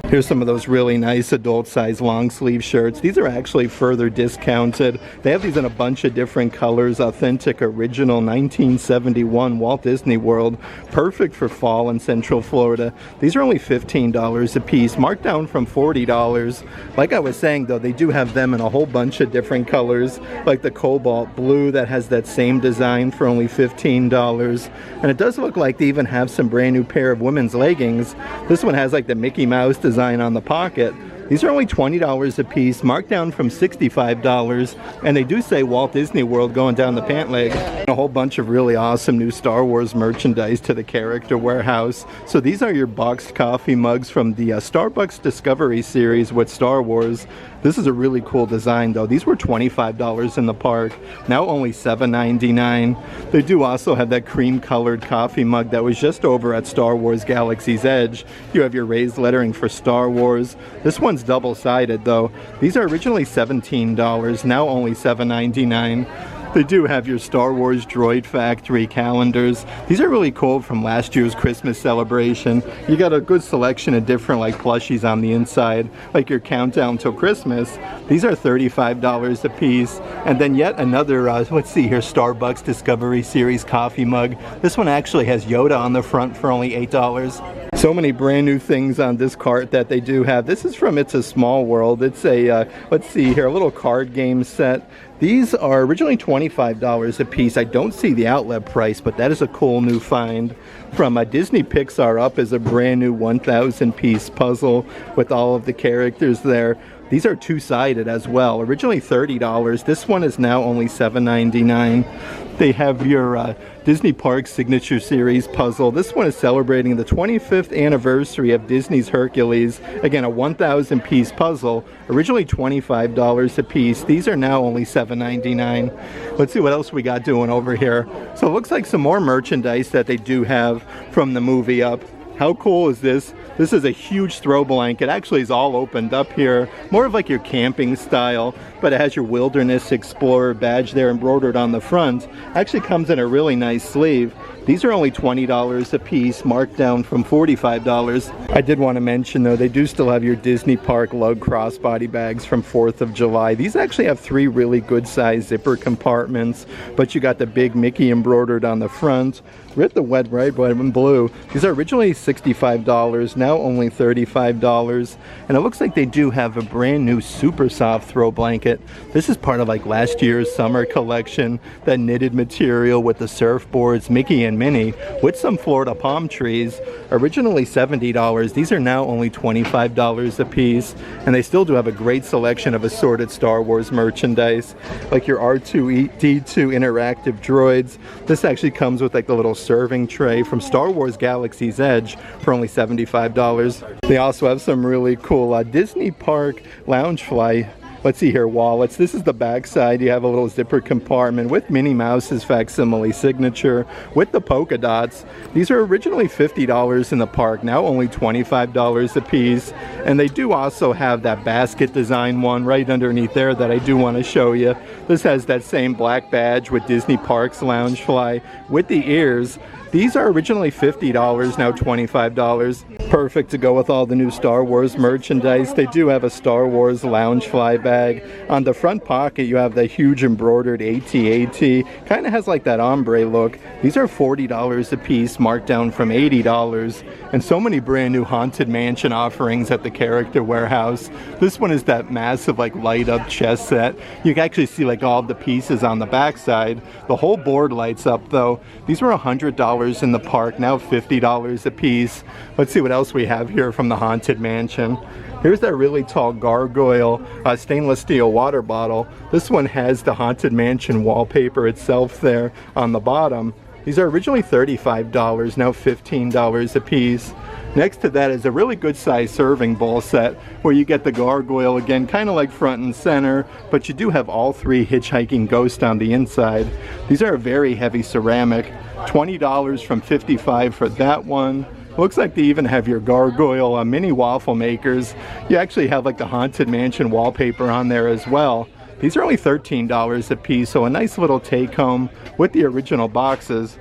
Here's some of those really nice adult-size long-sleeve shirts. These are actually further discounted. They have these in a bunch of different colors. Authentic, original, 1971 Walt Disney World. Perfect for fall in Central Florida. These are only $15 a piece, marked down from $40. Like I was saying, though, they do have them in a whole bunch of different colors, like the cobalt blue that has that same design for only $15. And it does look like they even have some brand new pair of women's leggings. This one has like the Mickey Mouse design on the pocket. These are only $20 a piece, marked down from $65, and they do say Walt Disney World going down the pant leg. And a whole bunch of really awesome new Star Wars merchandise to the Character Warehouse. So these are your boxed coffee mugs from the Starbucks Discovery series with Star Wars. This is a really cool design though. These were $25 in the park, now only $7.99. They do also have that cream colored coffee mug that was just over at Star Wars Galaxy's Edge. You have your raised lettering for Star Wars. This one's double-sided though. These are originally $17, now only $7.99. They do have your Star Wars Droid Factory calendars. These are really cool from last year's Christmas celebration. You got a good selection of different like plushies on the inside, like your countdown till Christmas. These are $35 a piece. And then yet another, let's see here, Starbucks Discovery Series coffee mug. This one actually has Yoda on the front for only $8. So many brand new things on this cart that they do have. This is from It's a Small World. It's a, let's see here, a little card game set. These are originally $25 a piece. I don't see the outlet price, but that is a cool new find. From Disney Pixar Up is a brand new 1,000 piece puzzle with all of the characters there. These are two-sided as well. Originally $30. This one is now only $7.99. They have your Disney Parks Signature Series puzzle. This one is celebrating the 25th anniversary of Disney's Hercules. Again, a 1,000 piece puzzle. Originally $25 a piece. These are now only $7.99. Let's see what else we got doing over here. So it looks like some more merchandise that they do have from the movie up. How cool is this? This is a huge throw blanket. Actually, it's all opened up here. More of like your camping style, but it has your Wilderness Explorer badge there embroidered on the front. Actually comes in a really nice sleeve. These are only $20 a piece, marked down from $45. I did want to mention though, they do still have your Disney Park lug crossbody bags from 4th of July. These actually have 3 really good sized zipper compartments, but you got the big Mickey embroidered on the front. Ritter wet, right, white and blue. These are originally $65, now only $35. And it looks like they do have a brand new super soft throw blanket. This is part of like last year's summer collection, that knitted material with the surfboards, Mickey and Minnie, with some Florida palm trees. Originally $70. These are now only $25 a piece. And they still do have a great selection of assorted Star Wars merchandise, like your R2-D2 interactive droids. This actually comes with like the little serving tray from Star Wars Galaxy's Edge for only $75. They also have some really cool Disney Park Loungefly, let's see here, wallets. This is the back side. You have a little zipper compartment with Minnie Mouse's facsimile signature with the polka dots. These are originally $50 in the park, now only $25 a piece. And they do also have that basket design one right underneath there that I do want to show you. This has that same black badge with Disney Parks Loungefly with the ears. These are originally $50, now $25. Perfect to go with all the new Star Wars merchandise. They do have a Star Wars Loungefly bag. On the front pocket, you have the huge embroidered AT-AT. Kind of has like that ombre look. These are $40 a piece, marked down from $80. And so many brand new Haunted Mansion offerings at the Character Warehouse. This one is that massive like light up chess set. You can actually see like all the pieces on the back side. The whole board lights up though. These were $100 in the park, now $50 a piece. Let's see what else we have here from the Haunted Mansion. Here's that really tall gargoyle stainless steel water bottle. This one has the Haunted Mansion wallpaper itself there on the bottom. These are originally $35, now $15 a piece. Next to that is a really good size serving bowl set where you get the gargoyle again, kind of like front and center, but you do have all 3 hitchhiking ghosts on the inside. These are a very heavy ceramic, $20 from $55 for that one. Looks like they even have your gargoyle mini waffle makers. You actually have like the Haunted Mansion wallpaper on there as well. These are only $13 a piece, so a nice little take home with the original boxes.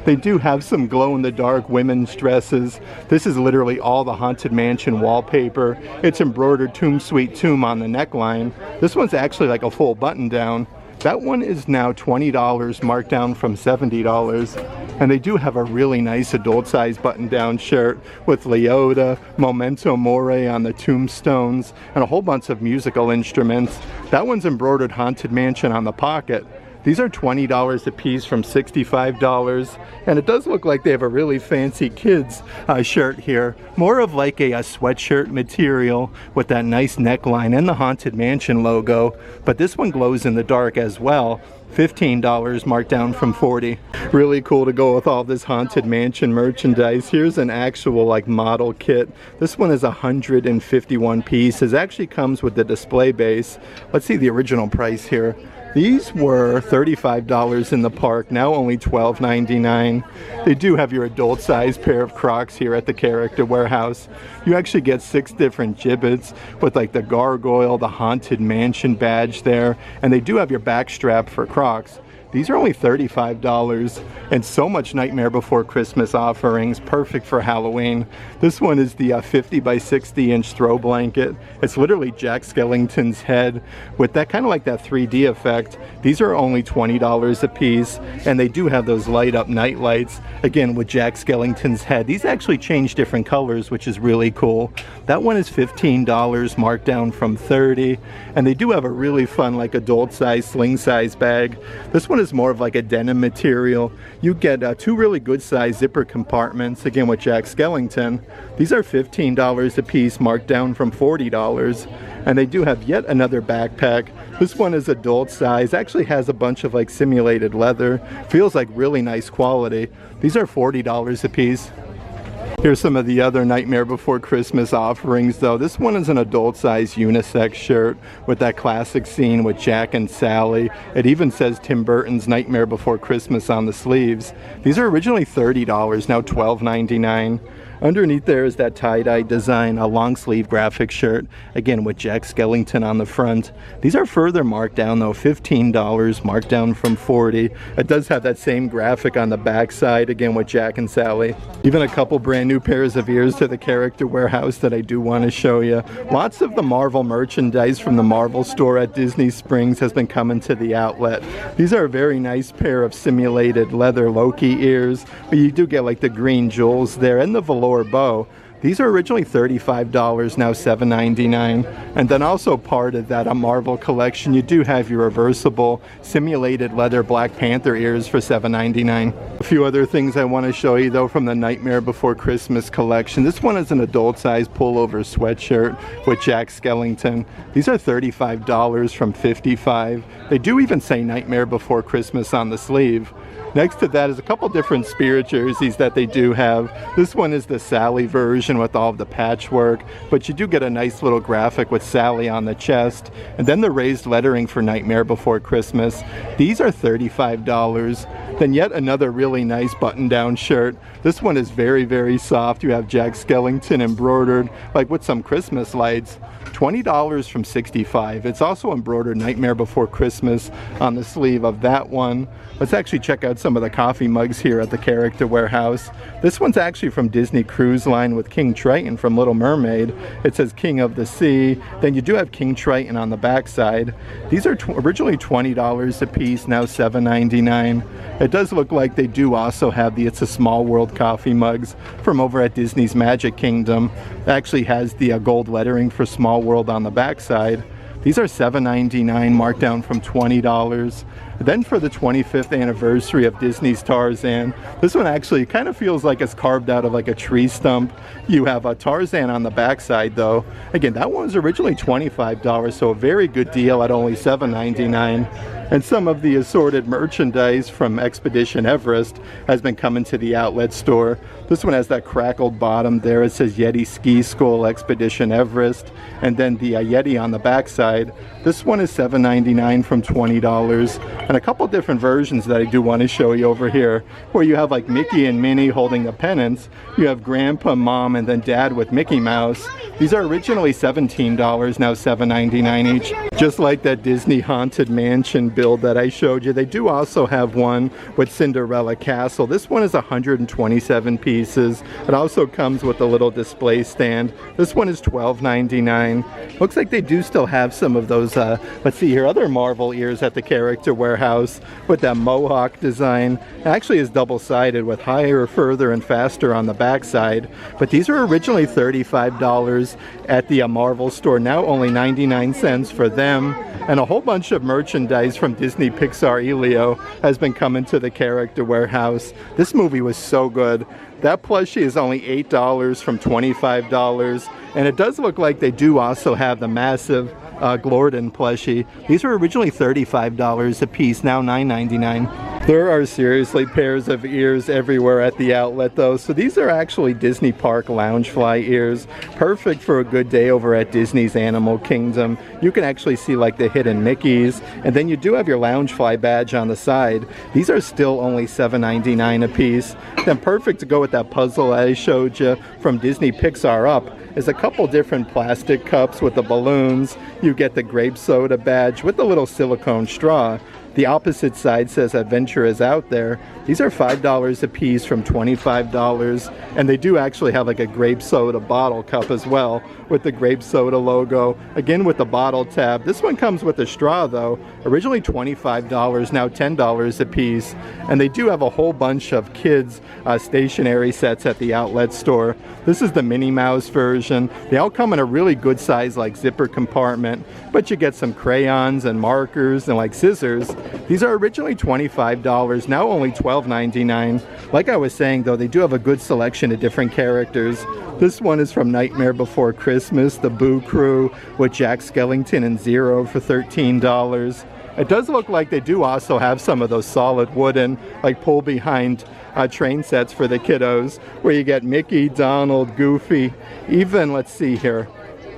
They do have some glow-in-the-dark women's dresses. This is literally all the Haunted Mansion wallpaper. It's embroidered Tomb Sweet Tomb on the neckline. This one's actually like a full button-down. That one is now $20, marked down from $70. And they do have a really nice adult-sized button-down shirt with Leota, Memento Mori on the tombstones, and a whole bunch of musical instruments. That one's embroidered Haunted Mansion on the pocket. These are $20 a piece from $65, and it does look like they have a really fancy kids shirt here. More of like a sweatshirt material with that nice neckline and the Haunted Mansion logo, but this one glows in the dark as well. $15, marked down from $40. Really cool to go with all this Haunted Mansion merchandise. Here's an actual like model kit. This one is 151 pieces. It actually comes with the display base. Let's see the original price here. These were $35 in the park, now only $12.99. They do have your adult-sized pair of Crocs here at the Character Warehouse. You actually get 6 different gibbets with like the gargoyle, the Haunted Mansion badge there, and they do have your back strap for Crocs. These are only $35, and so much Nightmare Before Christmas offerings, perfect for Halloween. This one is the 50 by 60 inch throw blanket. It's literally Jack Skellington's head with that kind of like that 3D effect. These are only $20 a piece, and they do have those light up night lights, again with Jack Skellington's head. These actually change different colors, which is really cool. That one is $15, marked down from $30, and they do have a really fun like adult size sling size bag. This one is more of like a denim material. You get 2 really good size zipper compartments, again with Jack Skellington. These are $15 a piece, marked down from $40. And they do have yet another backpack. This one is adult size, actually has a bunch of like simulated leather. Feels like really nice quality. These are $40 a piece. Here's some of the other Nightmare Before Christmas offerings though. This one is an adult size unisex shirt with that classic scene with Jack and Sally. It even says Tim Burton's Nightmare Before Christmas on the sleeves. These are originally $30, now $12.99. Underneath there is that tie-dye design, a long sleeve graphic shirt, again with Jack Skellington on the front. These are further marked down though, $15, marked down from $40. It does have that same graphic on the back side, again with Jack and Sally. Even a couple brand new pairs of ears to the Character Warehouse that I do want to show you. Lots of the Marvel merchandise from the Marvel store at Disney Springs has been coming to the outlet. These are a very nice pair of simulated leather Loki ears, but you do get like the green jewels there and the velour bow. These are originally $35, now $7.99. And then also part of that Marvel collection, you do have your reversible simulated leather Black Panther ears for $7.99. A few other things I want to show you though from the Nightmare Before Christmas collection. This one is an adult size pullover sweatshirt with Jack Skellington. These are $35 from $55. They do even say Nightmare Before Christmas on the sleeve. Next to that is a couple different Spirit jerseys that they do have. This one is the Sally version with all of the patchwork, but you do get a nice little graphic with Sally on the chest, and then the raised lettering for Nightmare Before Christmas. These are $35. Then yet another really nice button-down shirt. This one is very, very soft. You have Jack Skellington embroidered, like with some Christmas lights. $20 from $65. It's also embroidered Nightmare Before Christmas on the sleeve of that one. Let's actually check out some of the coffee mugs here at the Character Warehouse. This one's actually from Disney Cruise Line with King Triton from Little Mermaid. It says King of the Sea. Then you do have King Triton on the back side. These are originally $20 a piece, now $7.99. It does look like they do also have the It's a Small World coffee mugs from over at Disney's Magic Kingdom. It actually has the gold lettering for Small World on the back side. These are $7.99, marked down from $20. Then for the 25th anniversary of Disney's Tarzan, this one actually kind of feels like it's carved out of like a tree stump. You have a Tarzan on the backside though. Again, that one was originally $25, so a very good deal at only $7.99. And some of the assorted merchandise from Expedition Everest has been coming to the outlet store. This one has that crackled bottom there. It says Yeti Ski School Expedition Everest, and then the Yeti on the backside. This one is $7.99 from $20. And a couple different versions that I do want to show you over here, where you have like Mickey and Minnie holding the pennants. You have Grandpa, Mom, and then Dad with Mickey Mouse. These are originally $17, now $7.99 each. Just like that Disney Haunted Mansion build that I showed you, they do also have one with Cinderella Castle. This one is 127 pieces. It also comes with a little display stand. This one is $12.99. Looks like they do still have some of those, let's see here, other Marvel ears at the Character Warehouse with that mohawk design. It actually is double-sided with higher, further, and faster on the backside. But these were originally $35 at the Marvel store, now only 99 cents for them. And a whole bunch of merchandise from Disney Pixar Elio has been coming to the Character Warehouse. This movie was so good. That plushie is only $8 from $25. And it does look like they do also have the massive Glorden plushie. These were originally $35 a piece, now $9.99. There are seriously pairs of ears everywhere at the outlet though. So these are actually Disney Park Loungefly ears, perfect for a good day over at Disney's Animal Kingdom. You can actually see like the hidden Mickeys, and then you do have your Loungefly badge on the side. These are still only $7.99 a piece. Then perfect to go with that puzzle I showed you from Disney Pixar Up. There's a couple different plastic cups with the balloons. You get the grape soda badge with the little silicone straw. The opposite side says Adventure is Out There. These are $5 a piece from $25, and they do actually have like a grape soda bottle cup as well with the grape soda logo, again with the bottle tab. This one comes with a straw though, originally $25, now $10 a piece. And they do have a whole bunch of kids stationery sets at the outlet store. This is the Minnie Mouse version. They all come in a really good size like zipper compartment, but you get some crayons and markers and like scissors. These are originally $25, now only $12.99. Like I was saying though, they do have a good selection of different characters. This one is from Nightmare Before Christmas, the Boo Crew with Jack Skellington and Zero for $13. It does look like they do also have some of those solid wooden, like pull behind train sets for the kiddos, where you get Mickey, Donald, Goofy, even, let's see here,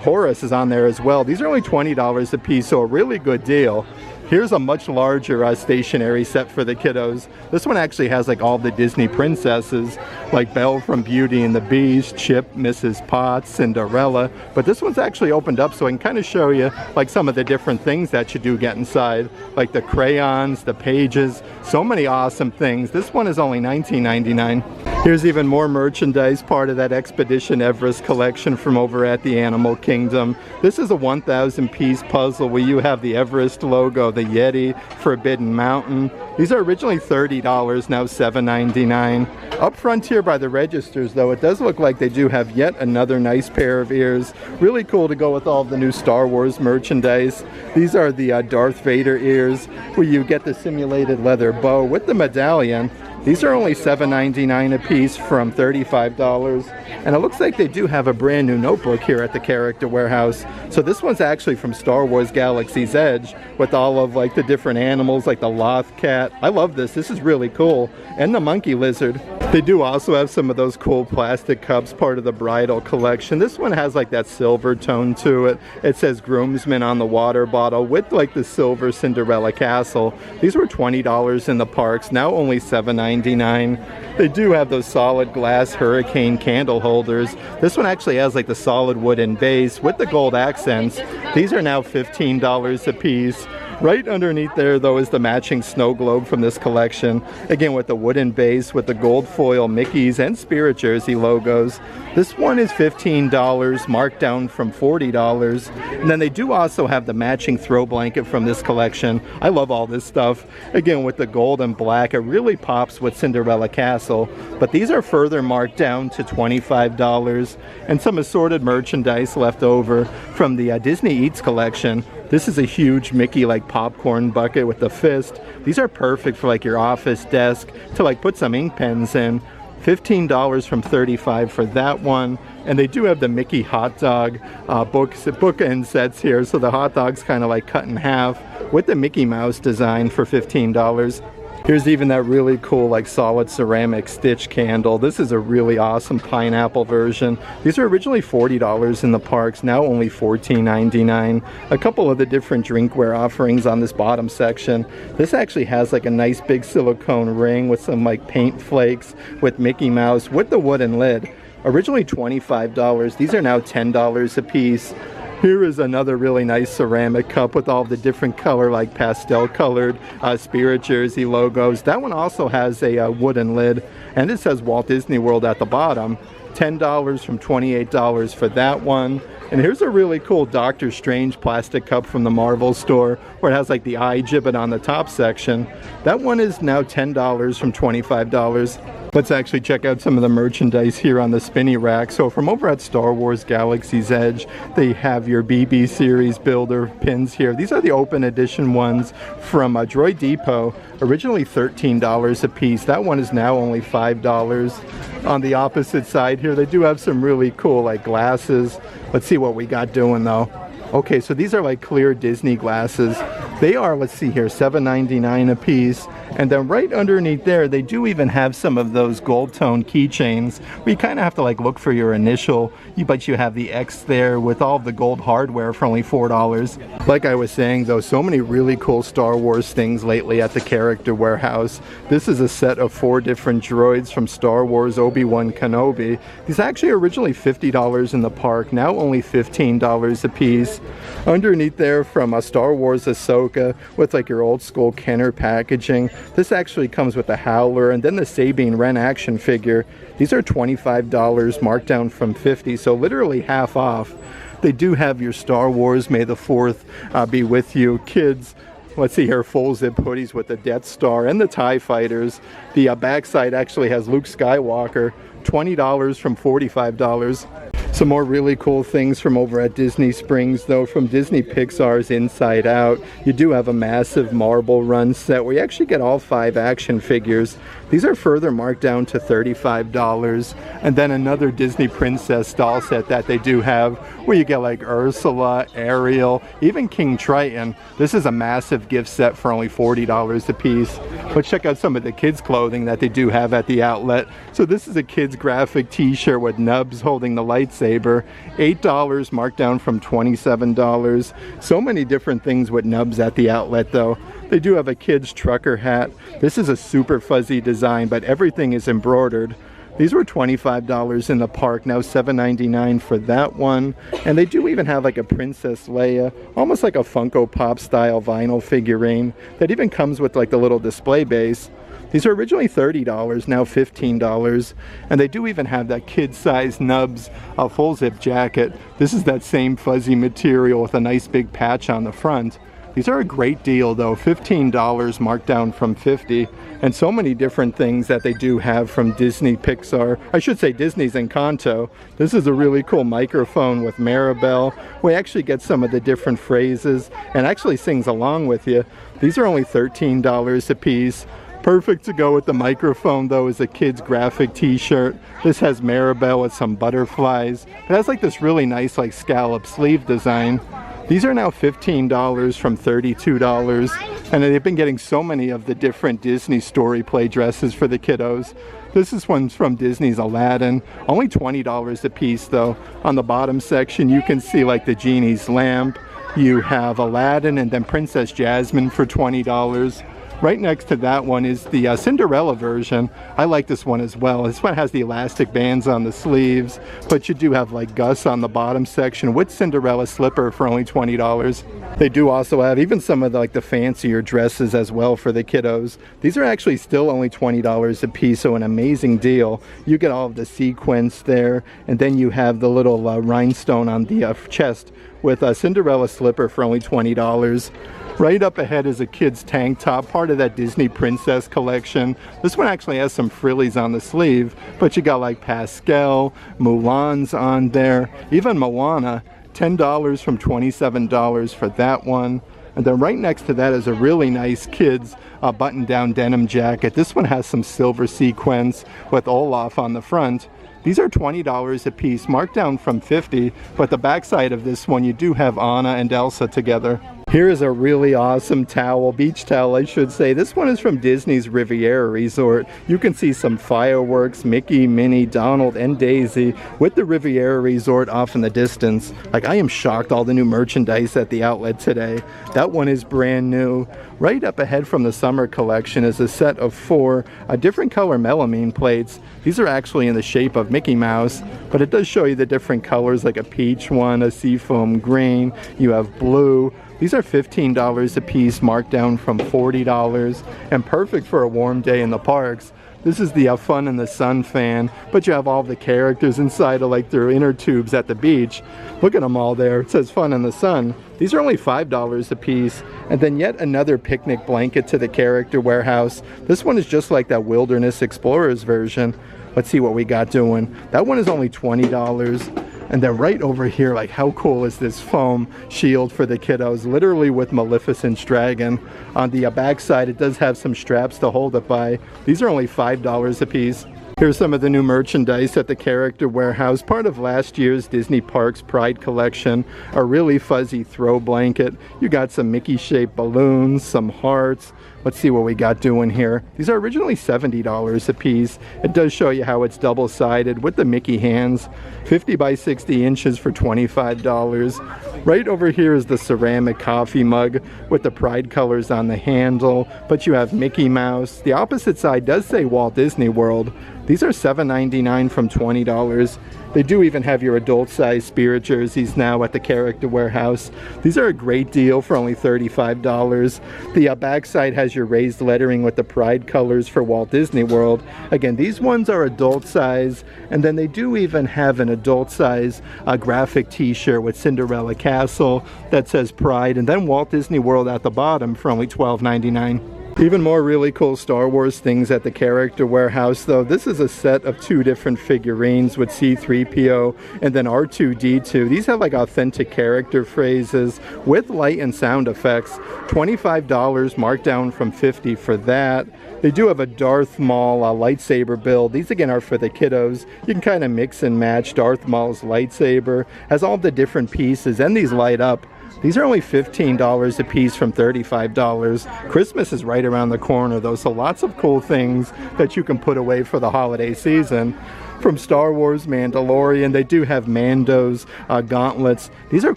Horace is on there as well. These are only $20 a piece, so a really good deal. Here's a much larger stationery set for the kiddos. This one actually has like all the Disney princesses, like Belle from Beauty and the Beast, Chip, Mrs. Potts, Cinderella. But this one's actually opened up so I can kind of show you like some of the different things that you do get inside, like the crayons, the pages, so many awesome things. This one is only $19.99. Here's even more merchandise, part of that Expedition Everest collection from over at the Animal Kingdom. This is a 1,000 piece puzzle where you have the Everest logo, the Yeti, Forbidden Mountain. These are originally $30, now $7.99. Up front here by the registers though, it does look like they do have yet another nice pair of ears. Really cool to go with all the new Star Wars merchandise. These are the Darth Vader ears, where you get the simulated leather bow with the medallion. These are only $7.99 a piece from $35. And it looks like they do have a brand new notebook here at the Character Warehouse. So this one's actually from Star Wars Galaxy's Edge with all of like the different animals like the Loth Cat. I love this. This is really cool. And the Monkey Lizard. They do also have some of those cool plastic cups, part of the bridal collection. This one has like that silver tone to it. It says groomsman on the water bottle with like the silver Cinderella castle. These were $20 in the parks, now only $7.99. They do have those solid glass hurricane candle holders. This one actually has like the solid wooden base with the gold accents. These are now $15 a piece. Right underneath there though is the matching snow globe from this collection. Again with the wooden base with the gold foil Mickeys and Spirit Jersey logos. This one is $15, marked down from $40. And then they do also have the matching throw blanket from this collection. I love all this stuff. Again with the gold and black, it really pops with Cinderella Castle. But these are further marked down to $25. And some assorted merchandise left over from the Disney Eats collection. This is a huge Mickey like popcorn bucket with the fist. These are perfect for like your office desk to like put some ink pens in. $15 from $35 for that one. And they do have the Mickey hot dog bookend sets here. So the hot dog's kind of like cut in half with the Mickey Mouse design for $15. Here's even that really cool like solid ceramic stitch candle. This is a really awesome pineapple version. These are originally $40 in the parks, now only $14.99. A couple of the different drinkware offerings on this bottom section. This actually has like a nice big silicone ring with some like paint flakes with Mickey Mouse with the wooden lid. Originally $25. These are now $10 a piece. Here is another really nice ceramic cup with all the different color, like pastel colored Spirit Jersey logos. That one also has a wooden lid, and it says Walt Disney World at the bottom. $10 from $28 for that one. And here's a really cool Doctor Strange plastic cup from the Marvel store, where it has like the eye gibbet on the top section. That one is now $10 from $25. Let's actually check out some of the merchandise here on the spinny rack. So from over at Star Wars Galaxy's Edge, they have your BB series builder pins here. These are the open edition ones from Droid Depot, originally $13 a piece. That one is now only $5. On the opposite side here, they do have some really cool like glasses. Let's see what we got doing though. Okay, so these are like clear Disney glasses. They are, let's see here, $7.99 a piece. And then right underneath there, they do even have some of those gold tone keychains where you kind of have to like look for your initial, but you have the X there with all of the gold hardware for only $4. Like I was saying though, so many really cool Star Wars things lately at the Character Warehouse. This is a set of 4 different droids from Star Wars Obi-Wan Kenobi. These actually originally $50 in the park, now only $15 a piece. Underneath there from Star Wars Ahsoka with like your old school Kenner packaging. This actually comes with the Howler and then the Sabine Wren action figure. These are $25, marked down from $50, so literally half off. They do have your Star Wars May the 4th be with you kids. Let's see here, full zip hoodies with the Death Star and the TIE Fighters. The backside actually has Luke Skywalker, $20 from $45. Some more really cool things from over at Disney Springs, though, from Disney Pixar's Inside Out. You do have a massive marble run set where you actually get all 5 action figures. These are further marked down to $35. And then another Disney Princess doll set that they do have where you get like Ursula, Ariel, even King Triton. This is a massive gift set for only $40 a piece. But check out some of the kids' clothing that they do have at the outlet. So this is a kid's graphic t-shirt with Nubs holding the lightsaber. $8 marked down from $27. So many different things with Nubs at the outlet, though. They do have a kid's trucker hat. This is a super fuzzy design, but everything is embroidered. These were $25 in the park, now $7.99 for that one. And they do even have like a Princess Leia, almost like a Funko Pop style vinyl figurine that even comes with like the little display base. These were originally $30, now $15. And they do even have that kid-sized Nubs full zip jacket. This is that same fuzzy material with a nice big patch on the front. These are a great deal, though, $15 marked down from $50, and so many different things that they do have from Disney Pixar. I should say Disney's Encanto. This is a really cool microphone with Maribel. We actually get some of the different phrases and actually sings along with you. These are only $13 a piece. Perfect to go with the microphone, though, is a kid's graphic t-shirt. This has Maribel with some butterflies. It has like this really nice like scallop sleeve design. These are now $15 from $32, and they've been getting so many of the different Disney story play dresses for the kiddos. This is one from Disney's Aladdin, only $20 a piece, though. On the bottom section you can see like the genie's lamp. You have Aladdin and then Princess Jasmine for $20. Right next to that one is the Cinderella version. I like this one as well. This one has the elastic bands on the sleeves, but you do have like Gus on the bottom section with Cinderella slipper for only $20. They do also have even some of the fancier dresses as well for the kiddos. These are actually still only $20 a piece, so an amazing deal. You get all of the sequins there, and then you have the little rhinestone on the chest with a Cinderella slipper for only $20. Right up ahead is a kid's tank top, part of that Disney Princess collection. This one actually has some frillies on the sleeve, but you got like Pascal, Mulan's on there, even Moana, $10 from $27 for that one. And then right next to that is a really nice kid's button-down denim jacket. This one has some silver sequins with Olaf on the front. These are $20 a piece, marked down from $50, but the backside of this one you do have Anna and Elsa together. Here is a really awesome towel, beach towel I should say. This one is from Disney's Riviera Resort. You can see some fireworks, Mickey, Minnie, Donald, and Daisy with the Riviera Resort off in the distance. Like, I am shocked all the new merchandise at the outlet today. That one is brand new. Right up ahead from the summer collection is a set of 4 different color melamine plates. These are actually in the shape of Mickey Mouse, but it does show you the different colors, like a peach one, a seafoam green, you have blue. These are $15 a piece, marked down from $40, and perfect for a warm day in the parks. This is the Fun in the Sun fan, but you have all the characters inside of like their inner tubes at the beach. Look at them all there. It says Fun in the Sun. These are only $5 a piece. And then yet another picnic blanket to the character warehouse. This one is just like that Wilderness Explorers version. Let's see what we got doing. That one is only $20. And then right over here, like, how cool is this foam shield for the kiddos, literally with Maleficent's dragon. On the backside, it does have some straps to hold it by. These are only $5 a piece. Here's some of the new merchandise at the Character Warehouse, part of last year's Disney Parks Pride collection. A really fuzzy throw blanket. You got some Mickey-shaped balloons, some hearts. Let's see what we got doing here. These are originally $70 a piece. It does show you how it's double-sided with the Mickey hands. 50 by 60 inches for $25. Right over here is the ceramic coffee mug with the Pride colors on the handle, but you have Mickey Mouse. The opposite side does say Walt Disney World. These are $7.99 from $20. They do even have your adult-sized Spirit jerseys now at the Character Warehouse. These are a great deal for only $35. The backside has your raised lettering with the Pride colors for Walt Disney World. Again, these ones are adult size, and then they do even have an adult size graphic t-shirt with Cinderella Castle that says Pride, and then Walt Disney World at the bottom for only $12.99. Even more really cool Star Wars things at the Character Warehouse though. This is a set of 2 different figurines with C-3PO and then R2-D2. These have like authentic character phrases with light and sound effects. $25 marked down from $50 for that. They do have a Darth Maul lightsaber build. These again are for the kiddos. You can kind of mix and match Darth Maul's lightsaber. Has all the different pieces and these light up. These are only $15 a piece from $35. Christmas is right around the corner though, so lots of cool things that you can put away for the holiday season. From Star Wars, Mandalorian, they do have Mando's gauntlets. These are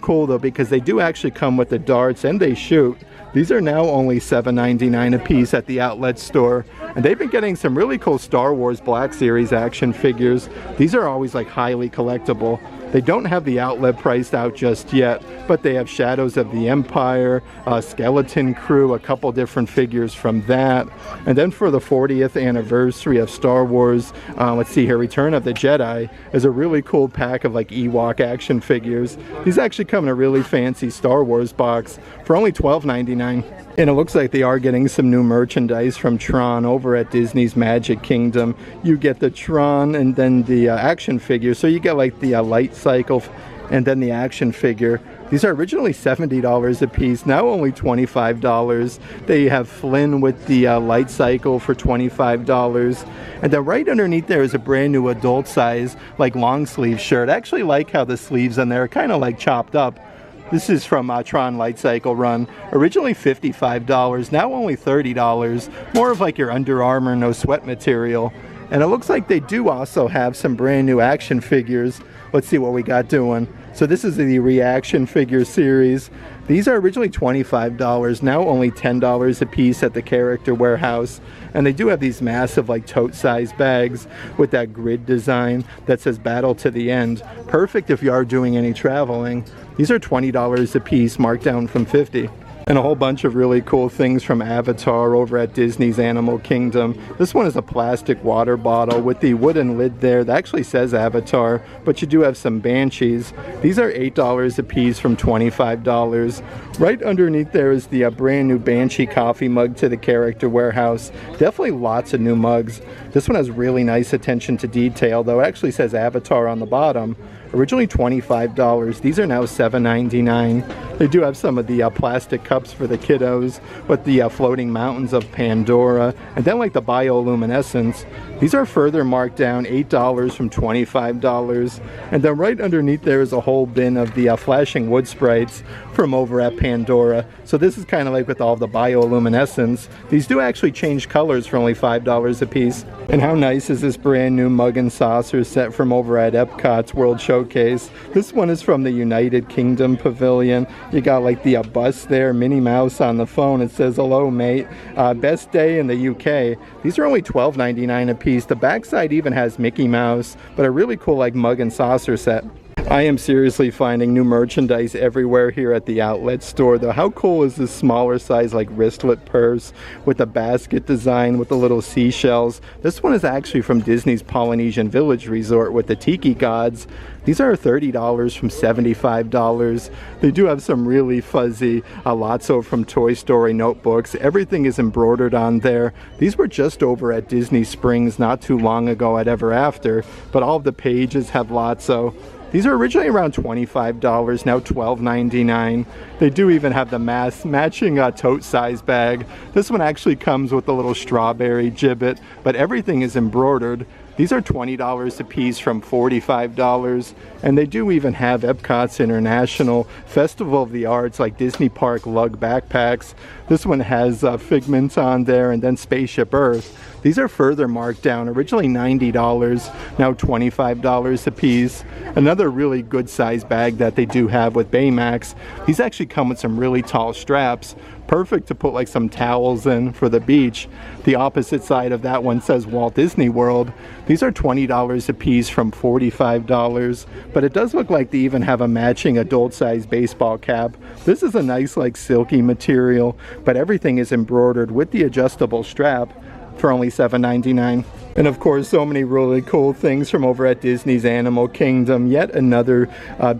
cool though because they do actually come with the darts and they shoot. These are now only $7.99 a piece at the outlet store. And they've been getting some really cool Star Wars Black Series action figures. These are always like highly collectible. They don't have the outlet priced out just yet, but they have Shadows of the Empire, Skeleton Crew, a couple different figures from that. And then for the 40th anniversary of Star Wars, let's see here, Return of the Jedi is a really cool pack of like Ewok action figures. These actually come in a really fancy Star Wars box for only $12.99. And it looks like they are getting some new merchandise from Tron over at Disney's Magic Kingdom. You get the Tron and then the action figure. So you get like the light cycle and then the action figure. These are originally $70 a piece, now only $25. They have Flynn with the light cycle for $25. And then right underneath there is a brand new adult size like long sleeve shirt. I actually like how the sleeves on there are kind of like chopped up. This is from Tron Light Cycle Run. Originally $55, now only $30. More of like your Under Armour, no sweat material. And it looks like they do also have some brand new action figures. Let's see what we got doing. So this is the Reaction Figure series. These are originally $25, now only $10 a piece at the Character Warehouse. And they do have these massive like tote-sized bags with that grid design that says Battle to the End. Perfect if you are doing any traveling. These are $20 a piece, marked down from $50. And a whole bunch of really cool things from Avatar over at Disney's Animal Kingdom. This one is a plastic water bottle with the wooden lid there that actually says Avatar, but you do have some Banshees. These are $8 a piece from $25. Right underneath there is the brand new Banshee coffee mug to the Character Warehouse. Definitely lots of new mugs. This one has really nice attention to detail, though it actually says Avatar on the bottom. Originally $25, these are now $7.99. They do have some of the plastic cups for the kiddos with the floating mountains of Pandora, and then like the bioluminescence. These are further marked down, $8 from $25. And then right underneath there is a whole bin of the flashing wood sprites from over at Pandora. So this is kind of like with all the bioluminescence. These do actually change colors for only $5 a piece. And how nice is this brand new mug and saucer set from over at Epcot's World Showcase. This one is from the United Kingdom Pavilion. You got like the bus there, Minnie Mouse on the phone. It says, hello mate, best day in the UK. These are only $12.99 a piece. The backside even has Mickey Mouse, but a really cool like mug and saucer set. I am seriously finding new merchandise everywhere here at the outlet store though. How cool is this smaller size like wristlet purse with the basket design with the little seashells? This one is actually from Disney's Polynesian Village Resort with the tiki gods. These are $30 from $75. They do have some really fuzzy Lotso from Toy Story notebooks. Everything is embroidered on there. These were just over at Disney Springs not too long ago at Ever After, but all of the pages have Lotso. These are originally around $25, now $12.99. They do even have the matching tote size bag. This one actually comes with a little strawberry gibbet, but everything is embroidered. These are $20 a piece from $45, and they do even have Epcot's International Festival of the Arts like Disney Park lug backpacks. This one has Figments on there and then Spaceship Earth. These are further marked down, originally $90, now $25 a piece. Another really good size bag that they do have with Baymax. These actually come with some really tall straps. Perfect to put like some towels in for the beach. The opposite side of that one says Walt Disney World. These are $20 a piece from $45, but it does look like they even have a matching adult size baseball cap. This is a nice like silky material, but everything is embroidered with the adjustable strap for only $7.99. And of course, so many really cool things from over at Disney's Animal Kingdom. Yet another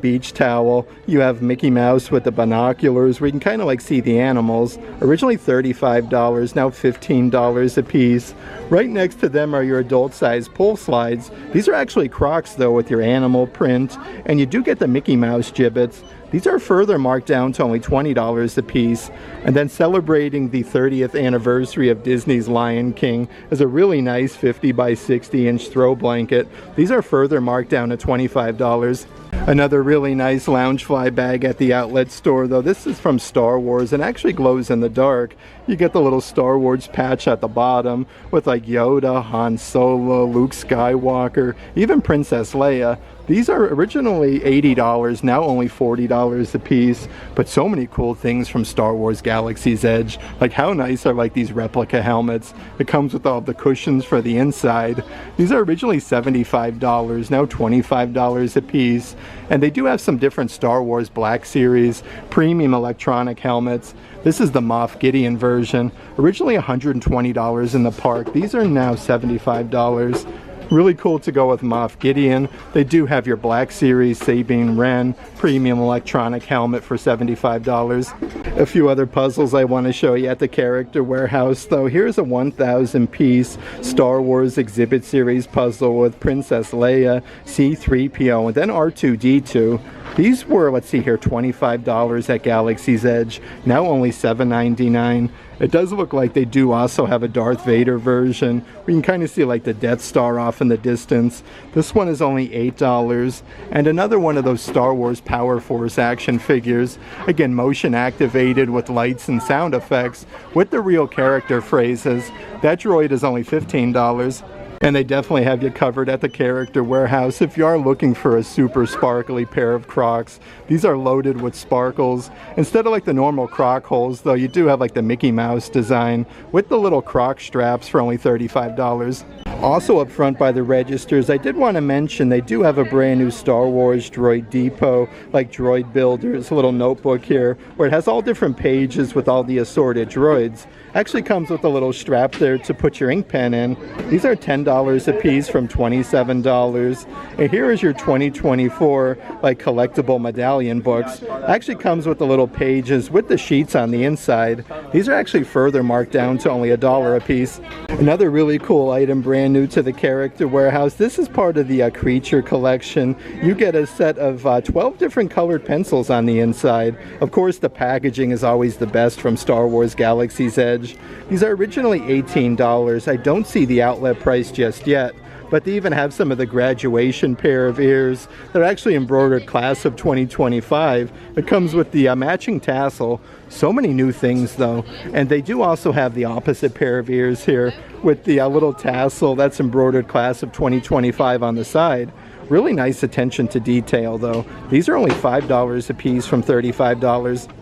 beach towel. You have Mickey Mouse with the binoculars where you can kind of like see the animals. Originally $35, now $15 a piece. Right next to them are your adult-sized pull slides. These are actually Crocs though with your animal print. And you do get the Mickey Mouse gibbets. These are further marked down to only $20 a piece. And then celebrating the 30th anniversary of Disney's Lion King is a really nice 50 by 60 inch throw blanket. These are further marked down to $25. Another really nice Loungefly bag at the outlet store though. This is from Star Wars and actually glows in the dark. You get the little Star Wars patch at the bottom with like Yoda, Han Solo, Luke Skywalker, even Princess Leia. These are originally $80, now only $40 a piece, but so many cool things from Star Wars Galaxy's Edge. Like how nice are like these replica helmets. It comes with all the cushions for the inside. These are originally $75, now $25 a piece. And they do have some different Star Wars Black Series premium electronic helmets. This is the Moff Gideon version. Originally $120 in the park. These are now $75. Really cool to go with Moff Gideon. They do have your Black Series Sabine Wren premium electronic helmet for $75. A few other puzzles I want to show you at the Character Warehouse though. Here's a 1,000 piece Star Wars Exhibit Series puzzle with Princess Leia, C-3PO, and then R2-D2. These were, let's see here, $25 at Galaxy's Edge, now only $7.99. It does look like they do also have a Darth Vader version. We can kind of see like the Death Star off in the distance. This one is only $8. And another one of those Star Wars Power Force action figures. Again, motion activated with lights and sound effects with the real character phrases. That droid is only $15. And they definitely have you covered at the Character Warehouse if you are looking for a super sparkly pair of Crocs. These are loaded with sparkles. Instead of like the normal Croc holes though, you do have like the Mickey Mouse design with the little Croc straps for only $35. Also up front by the registers, I did want to mention they do have a brand new Star Wars Droid Depot, like Droid Builders, a little notebook here, where it has all different pages with all the assorted droids. Actually comes with a little strap there to put your ink pen in. These are $10 a piece from $27. And here is your 2024 like collectible medallion books. Actually comes with the little pages with the sheets on the inside. These are actually further marked down to only $1 a piece. Another really cool item, brand new to the Character Warehouse. This is part of the Creature collection. You get a set of 12 different colored pencils on the inside. Of course, the packaging is always the best from Star Wars Galaxy's Edge. These are originally $18. I don't see the outlet price just yet, but they even have some of the graduation pair of ears. They're actually embroidered class of 2025. It comes with the matching tassel. So many new things though. And they do also have the opposite pair of ears here with the little tassel that's embroidered class of 2025 on the side. Really nice attention to detail though. These are only $5 a piece from $35.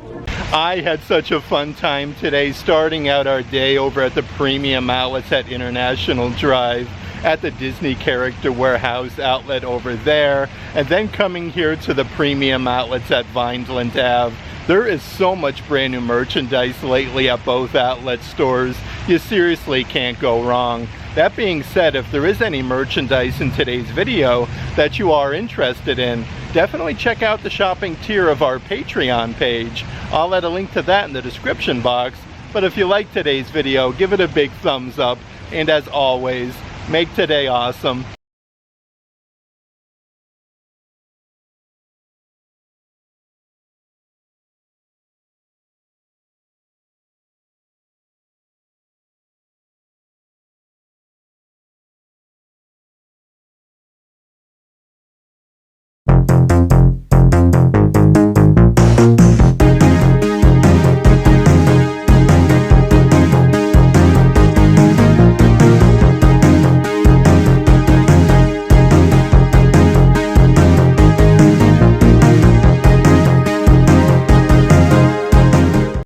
I had such a fun time today starting out our day over at the Premium Outlets at International Drive, at the Disney Character Warehouse outlet over there, and then coming here to the Premium Outlets at Vineland Ave. There is so much brand new merchandise lately at both outlet stores. You seriously can't go wrong. That being said, if there is any merchandise in today's video that you are interested in, definitely check out the shopping tier of our Patreon page. I'll add a link to that in the description box. But if you like today's video, give it a big thumbs up. And as always, make today awesome.